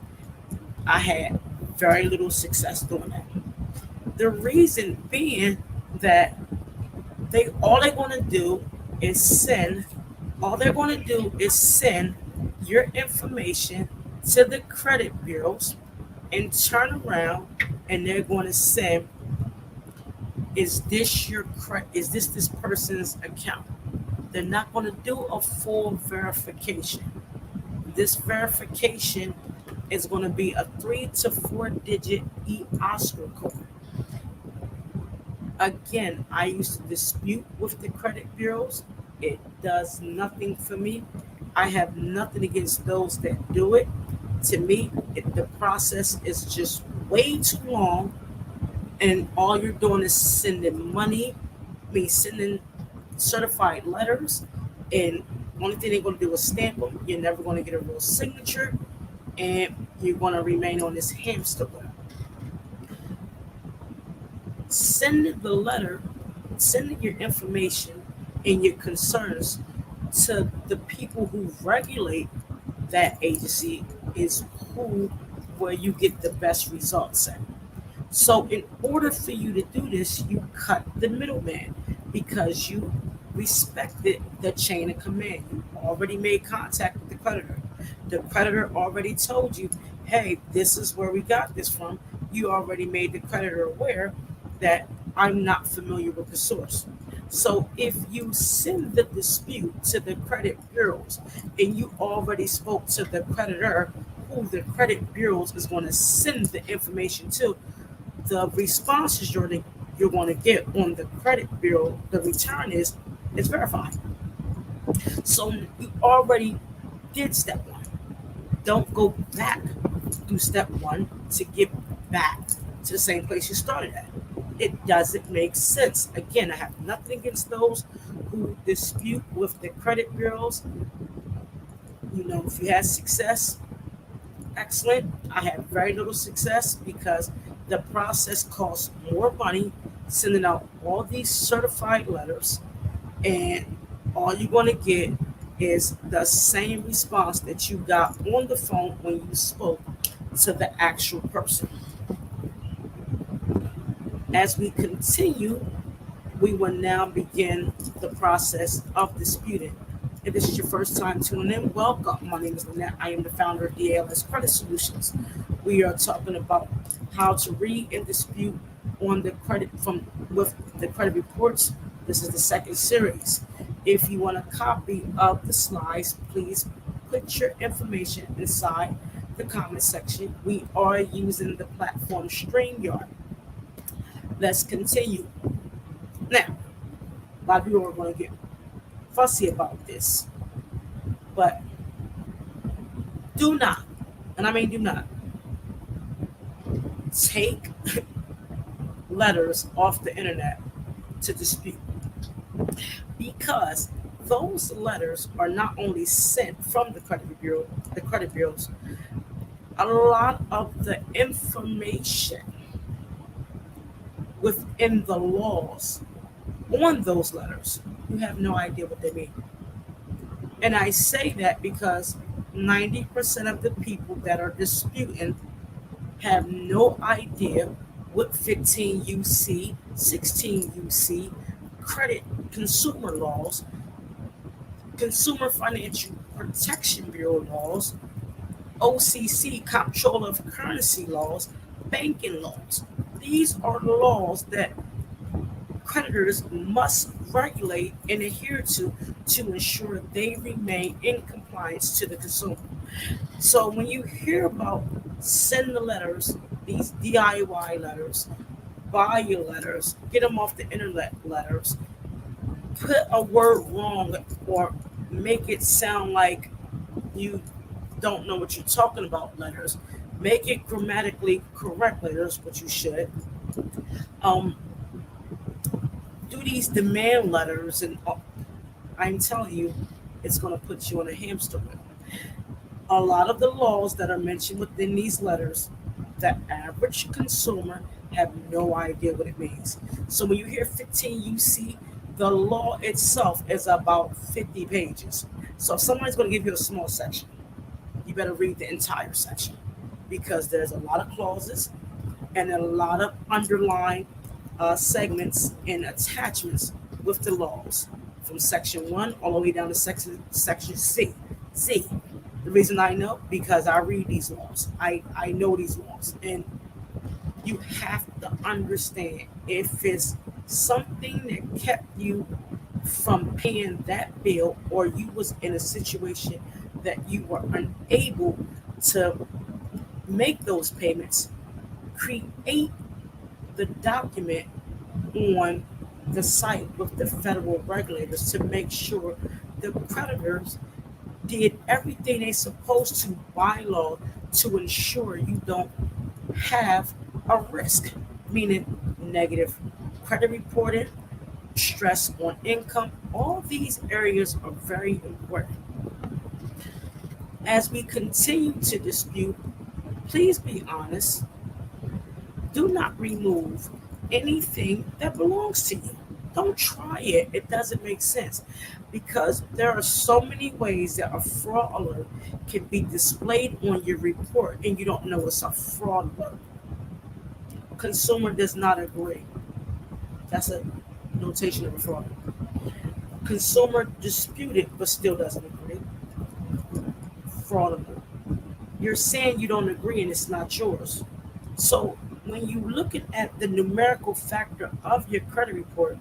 I had very little success doing that. The reason being that they're going to do is send all they're going to do is send your information to the credit bureaus and turn around and they're going to say, is this person's account? They're not going to do a full verification. This verification is going to be a 3 to 4 digit e-Oscar code. Again, I used to dispute with the credit bureaus. It does nothing for me. I have nothing against those that do it. To me, the process is just way too long, and all you're doing is sending money, sending certified letters, and only thing they're going to do is stamp them. You're never going to get a real signature, and you're going to remain on this hamster wheel. Send the letter, sending your information and your concerns to the people who regulate that agency is where you get the best results at. So in order for you to do this, you cut the middleman because you respected the chain of command. You already made contact with the creditor. The creditor already told you, hey, this is where we got this from. You already made the creditor aware that I'm not familiar with the source. So if you send the dispute to the credit bureaus and you already spoke to the creditor who the credit bureaus is going to send the information to, the responses you're going to get on the credit bureau, the return is verified. So you already did step one. Don't go back through step one to get back to the same place you started at. It doesn't make sense. Again, I have nothing against those who dispute with the credit bureaus. If you had success, excellent. I have very little success because the process costs more money sending out all these certified letters, and all you're going to get is the same response that you got on the phone when you spoke to the actual person. As we continue, we will now begin the process of disputing. If this is your first time tuning in, welcome. My name is Lynette. I am the founder of DALS Credit Solutions. We are talking about how to read and dispute on the credit with the credit reports. This is the second series. If you want a copy of the slides, please put your information inside the comment section. We are using the platform StreamYard. Let's continue. Now, a lot of people are going to get fussy about this, but do not, and I mean do not, take letters off the internet to dispute, because those letters are not only sent from the credit bureaus, a lot of the information within the laws on those letters, you have no idea what they mean. And I say that because 90% of the people that are disputing have no idea what 15 UC, 16 UC, credit consumer laws, Consumer Financial Protection Bureau laws, OCC, Comptroller of Currency laws, banking laws. These are the laws that creditors must regulate and adhere to ensure they remain in compliance to the consumer. So when you hear about send the letters, these DIY letters, buy your letters, get them off the internet letters, put a word wrong or make it sound like you don't know what you're talking about letters, make it grammatically correct letters, what you should. Um, do these demand letters, and I'm telling you, it's going to put you on a hamster wheel. A lot of the laws that are mentioned within these letters, the average consumer have no idea what it means. So when you hear 15 UC, the law itself is about 50 pages. So if somebody's going to give you a small section, you better read the entire section because there's a lot of clauses and a lot of underlying segments and attachments with the laws from section 1 all the way down to section C. Z. The reason I know because I read these laws. I know these laws. And you have to understand if it's something that kept you from paying that bill or you was in a situation that you were unable to make those payments, create the document on the site with the federal regulators to make sure the creditors did everything they're supposed to by law to ensure you don't have a risk, meaning negative credit reporting, stress on income. All these areas are very important. As we continue to dispute, please be honest. Do not remove anything that belongs to you. Don't try it. It doesn't make sense because there are so many ways that a fraud alert can be displayed on your report and you don't know it's a fraud alert. Consumer does not agree. That's a notation of a fraud. Consumer disputed but still doesn't agree. Fraud alert. You're saying you don't agree and it's not yours. So when you look at the numerical factor of your credit report,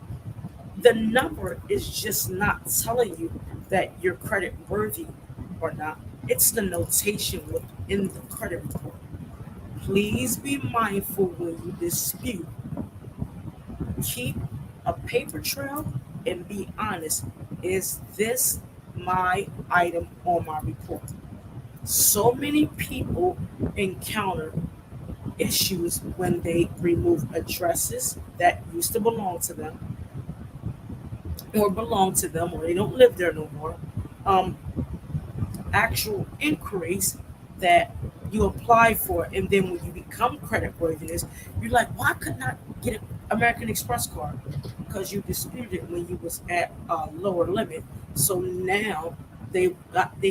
the number is just not telling you that you're credit worthy or not. It's the notation within the credit report. Please be mindful when you dispute. Keep a paper trail and be honest. Is this my item on my report? So many people encounter issues when they remove addresses that used to belong to them or they don't live there no more. Um, Actual inquiries that you apply for, and then when you become credit worthiness, you're like, why couldn't I get an American Express card? Because you disputed it when you was at a lower limit. So now they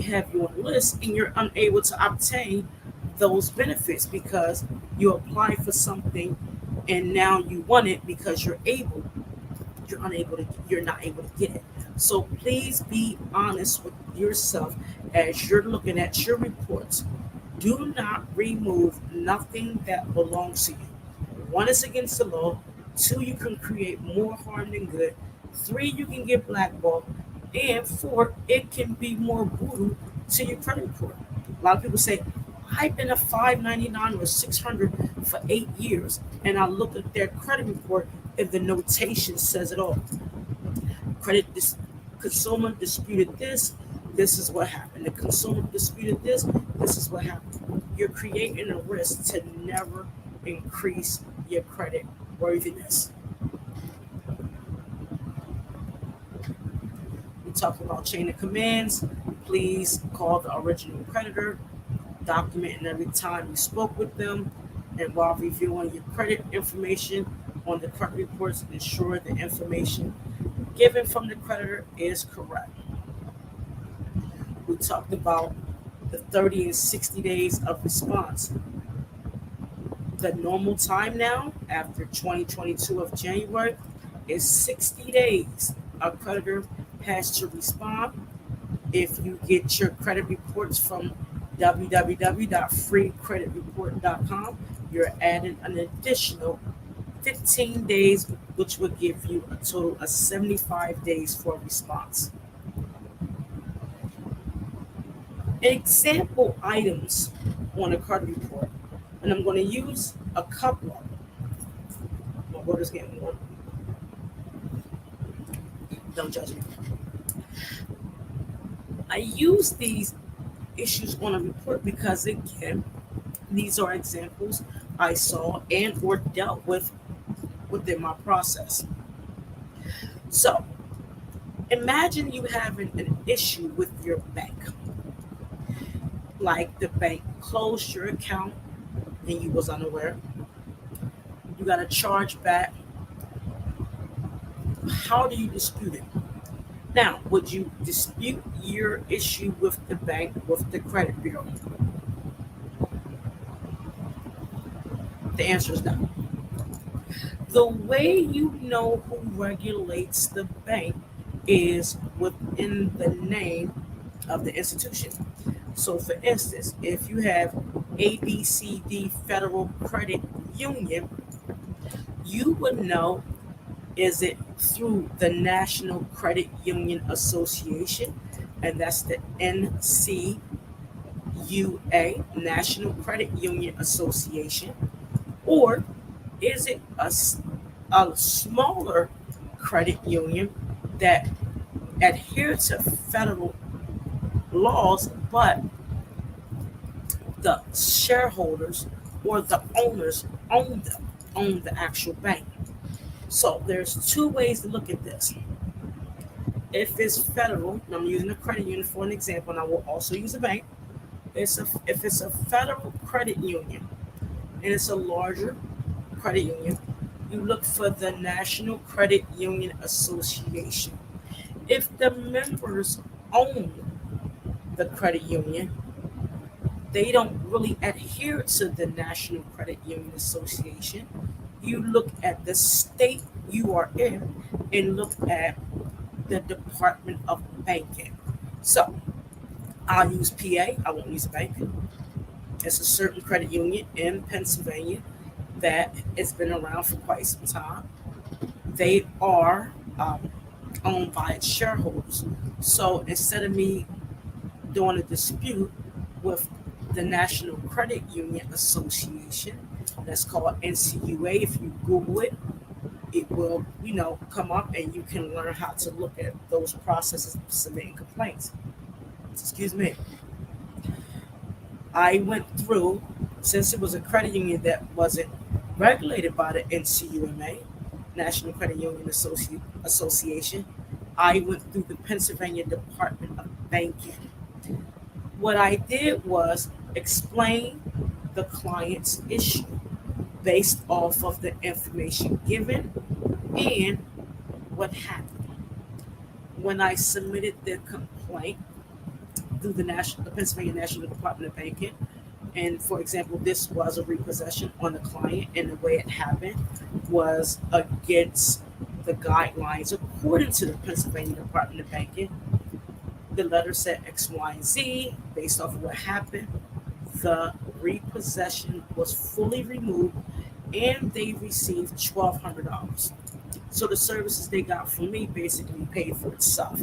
have you on the list, and you're unable to obtain those benefits because you apply for something, and now you want it because you're not able to get it. So please be honest with yourself as you're looking at your reports. Do not remove nothing that belongs to you. One is against the law. Two, you can create more harm than good. Three, you can get blackballed. And four, it can be more brutal to your credit report. A lot of people say, I've been a 599 or 600 for 8 years, and I look at their credit report and the notation says it all. Credit consumer disputed this. This is what happened. The consumer disputed this. This is what happened. You're creating a risk to never increase your credit worthiness. We talked about chain of commands. Please call the original creditor, documenting every time you spoke with them, and while reviewing your credit information on the credit reports, ensure the information given from the creditor is correct. We talked about the 30 and 60 days of response. The normal time now, after 2022 of January, is 60 days. A creditor has to respond. If you get your credit reports from www.freecreditreport.com, you're adding an additional 15 days, which will give you a total of 75 days for response. Example items on a credit report, and I'm going to use a couple of them. My water's getting warm. Don't judge me. I use these issues on a report because, again, these are examples I saw and or dealt with within my process. So imagine you having an issue with your bank. Like the bank closed your account and you was unaware. You got a charge back. How do you dispute it? Now, would you dispute your issue with the bank, with the credit bureau? The answer is no. The way you know who regulates the bank is within the name of the institution. So, for instance, if you have ABCD Federal Credit Union, you would know, is it through the National Credit Union Association, and that's the NCUA, National Credit Union Association, or is it a smaller credit union that adhere to federal laws, but the shareholders or the owners own the actual bank? So there's two ways to look at this. If it's federal, and I'm using a credit union for an example, and I will also use a bank. If it's a federal credit union and it's a larger credit union, you look for the National Credit Union Association. If the members own the credit union, they don't really adhere to the National Credit Union Association. You look at the state you are in and look at the Department of Banking. So I'll use PA, I won't use a bank. It's a certain credit union in Pennsylvania that has been around for quite some time. They are owned by its shareholders. So instead of me doing a dispute with the National Credit Union Association, that's called NCUA, if you Google it, it will, come up and you can learn how to look at those processes of submitting complaints. Excuse me. I went through, since it was a credit union that wasn't regulated by the NCUMA, National Credit Union Association, I went through the Pennsylvania Department of Banking. What I did was explain the client's issue based off of the information given and what happened. When I submitted the complaint through the Pennsylvania National Department of Banking, and for example, this was a repossession on the client, and the way it happened was against the guidelines according to the Pennsylvania Department of Banking. The letter said X, Y, and Z. Based off of what happened, the repossession was fully removed and they received $1,200. So the services they got from me basically paid for itself.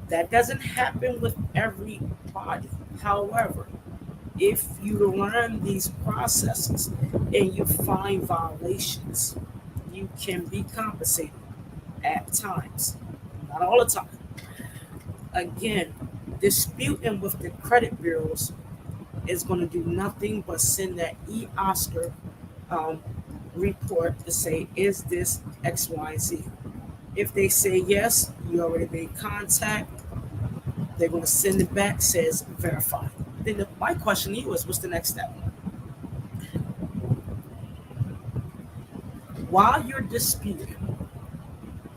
That doesn't happen with everybody. However, if you learn these processes and you find violations, you can be compensated at times, not all the time. Again, disputing with the credit bureaus is going to do nothing but send that e-Oscar report to say, is this X, Y, Z? If they say yes, you already made contact. They're going to send it back, says verify. Then my question to you is, what's the next step? While you're disputing,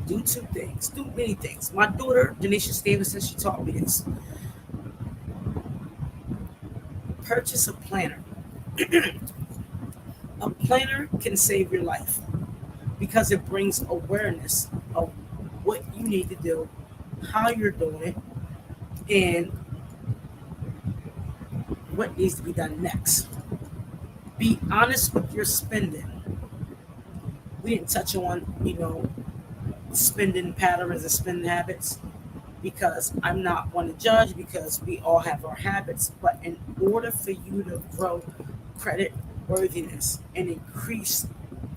do two things, do many things. My daughter, Denisha Stevenson, she taught me this. Purchase a planner. A planner can save your life because it brings awareness of what you need to do, how you're doing it, and what needs to be done next. Be honest with your spending. We didn't touch on, spending patterns and spending habits because I'm not one to judge because we all have our habits. But in order for you to grow credit worthiness and increase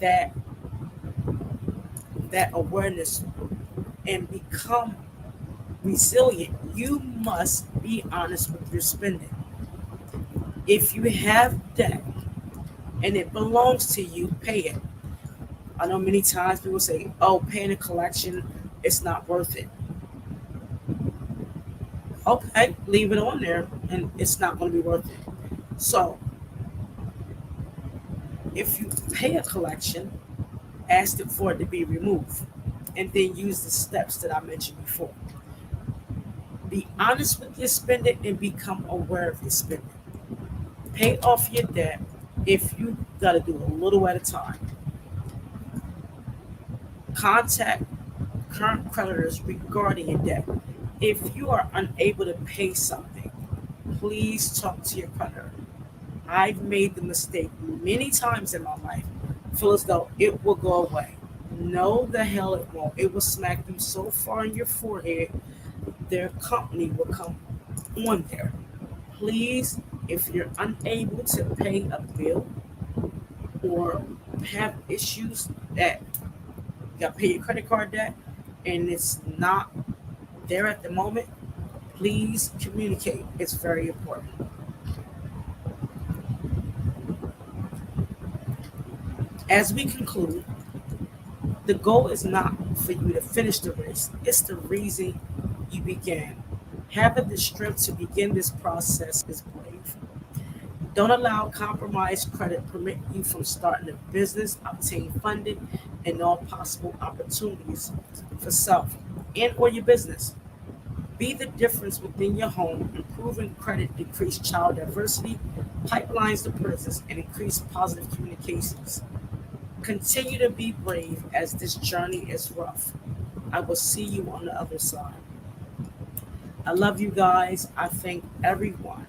that that awareness and become resilient, you must be honest with your spending. If you have debt and it belongs to you, pay it. I know many times people say, oh, paying a collection, it's not worth it. Okay, leave it on there and it's not going to be worth it. So if you pay a collection, ask it for it to be removed and then use the steps that I mentioned before. Be honest with your spending and become aware of your spending. Pay off your debt if you got to do a little at a time. Contact current creditors regarding your debt. If you are unable to pay something, please talk to your creditor. I've made the mistake many times in my life. Feel as though it will go away. No, the hell it won't. It will smack you so far in your forehead, their company will come on there. Please, if you're unable to pay a bill or have issues that you got to pay your credit card debt and it's not there at the moment, please communicate. It's very important. As we conclude, the goal is not for you to finish the race, it's the reason you began. Having the strength to begin this process is brave. Don't allow compromised credit prevent you from starting a business, obtain funding, and all possible opportunities for self and or your business. Be the difference within your home, improving credit, decrease child diversity, pipelines to prisons, and increase positive communications. Continue to be brave as this journey is rough. I will see you on the other side. I love you guys. I thank everyone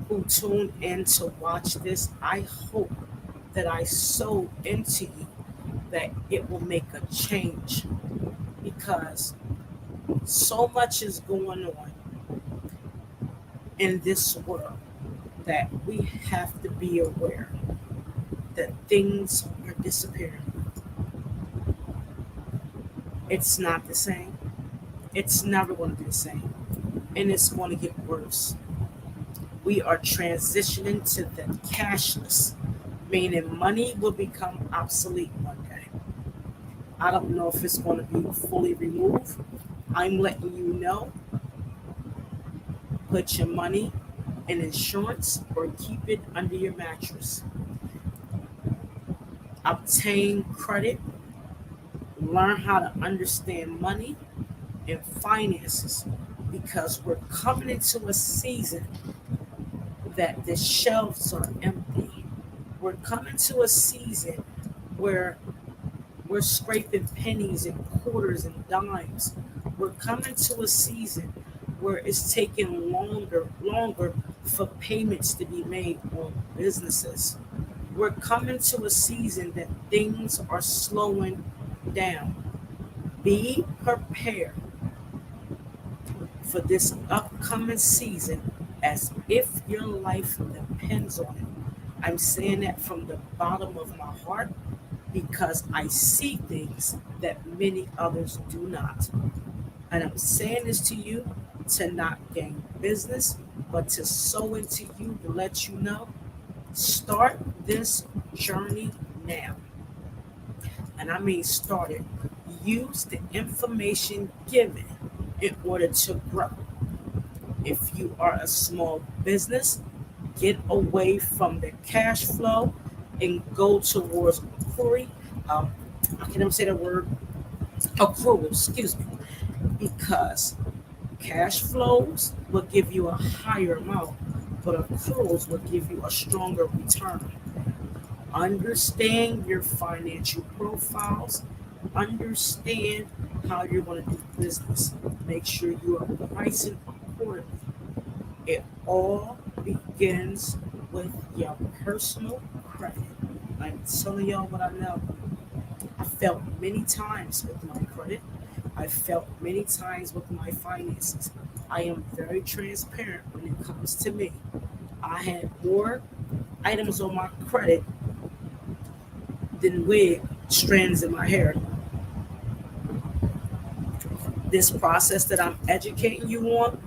who tuned in to watch this. I hope that I sow into you that it will make a change because so much is going on in this world that we have to be aware that things are disappearing. It's not the same. It's never going to be the same. And it's going to get worse. We are transitioning to the cashless, meaning money will become obsolete one day. I don't know if it's going to be fully removed. I'm letting you know, put your money in insurance or keep it under your mattress. Obtain credit, learn how to understand money and finances because we're coming into a season that the shelves are empty. We're coming to a season where we're scraping pennies and quarters and dimes. We're coming to a season where it's taking longer for payments to be made on businesses. We're coming to a season that things are slowing down. Be prepared for this upcoming season as if your life depends on it. I'm saying that from the bottom of my heart because I see things that many others do not. And I'm saying this to you to not gain business, but to sow into you to let you know, start this journey now. And I mean start it. Use the information given in order to grow. If you are a small business, get away from the cash flow and go towards accrual. I can't even say the word accrual, excuse me, because cash flows will give you a higher amount. but accruals will give you a stronger return. Understand your financial profiles, understand how you're going to do business. Make sure you are pricing accordingly. It all begins with your personal credit. I'm telling y'all what I know. I felt many times with my credit. I felt many times with my finances. I am very transparent when it comes to me. I had more items on my credit than wig strands in my hair. This process that I'm educating you on,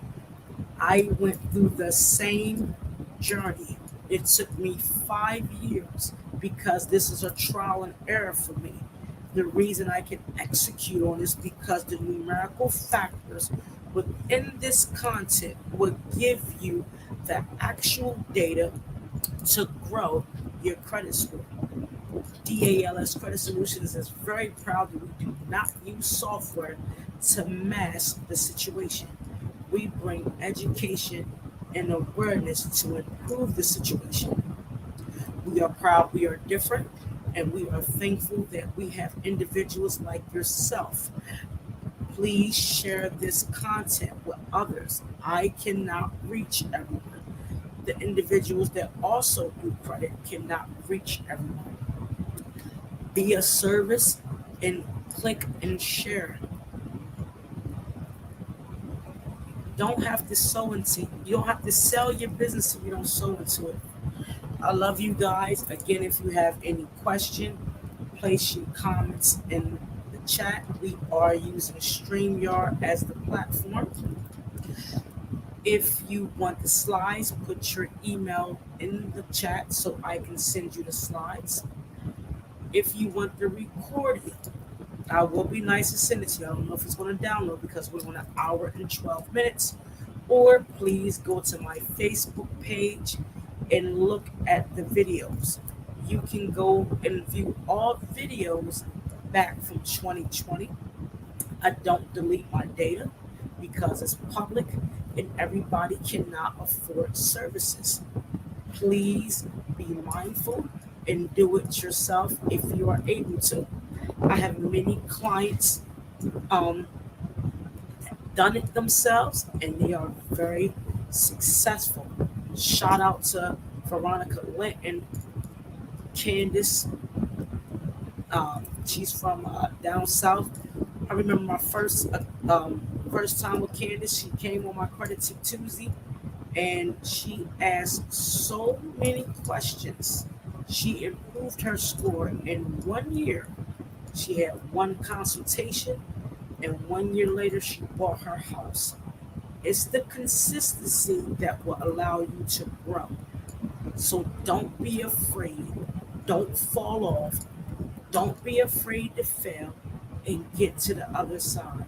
I went through the same journey. It took me 5 years because this is a trial and error for me. The reason I can execute on this because the numerical factors within this content will give you the actual data to grow your credit score. DALS Credit Solutions is very proud that we do not use software to mask the situation. We bring education and awareness to improve the situation. We are proud we are different, and we are thankful that we have individuals like yourself. Please share this content with others. I cannot reach everyone. The individuals that also do credit cannot reach everyone. Be a service and click and share. Don't have to sow into you don't have to sell your business if you don't sow into it. I love you guys. Again, if you have any question, place your comments in the chat. We are using StreamYard as the platform. If you want the slides, put your email in the chat so I can send you the slides. If you want the recording, I will be nice and send it to you. I don't know if it's going to download because we're on an hour and 12 minutes. Or please go to my Facebook page and look at the videos. You can go and view all videos back from 2020. I don't delete my data because it's public and everybody cannot afford services. Please be mindful and do it yourself if you are able to. I have many clients um, done it themselves and they are very successful. Shout out to Veronica Lent and Candace. She's from down south. I remember my first time with Candace. She came on my credit tip Tuesday, and she asked so many questions. She improved her score in 1 year. She had one consultation, and 1 year later, she bought her house. It's the consistency that will allow you to grow. So don't be afraid. Don't fall off. Don't be afraid to fail and get to the other side.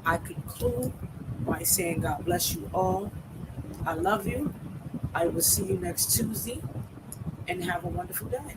I conclude by saying God bless you all. I love you. I will see you next Tuesday and have a wonderful day.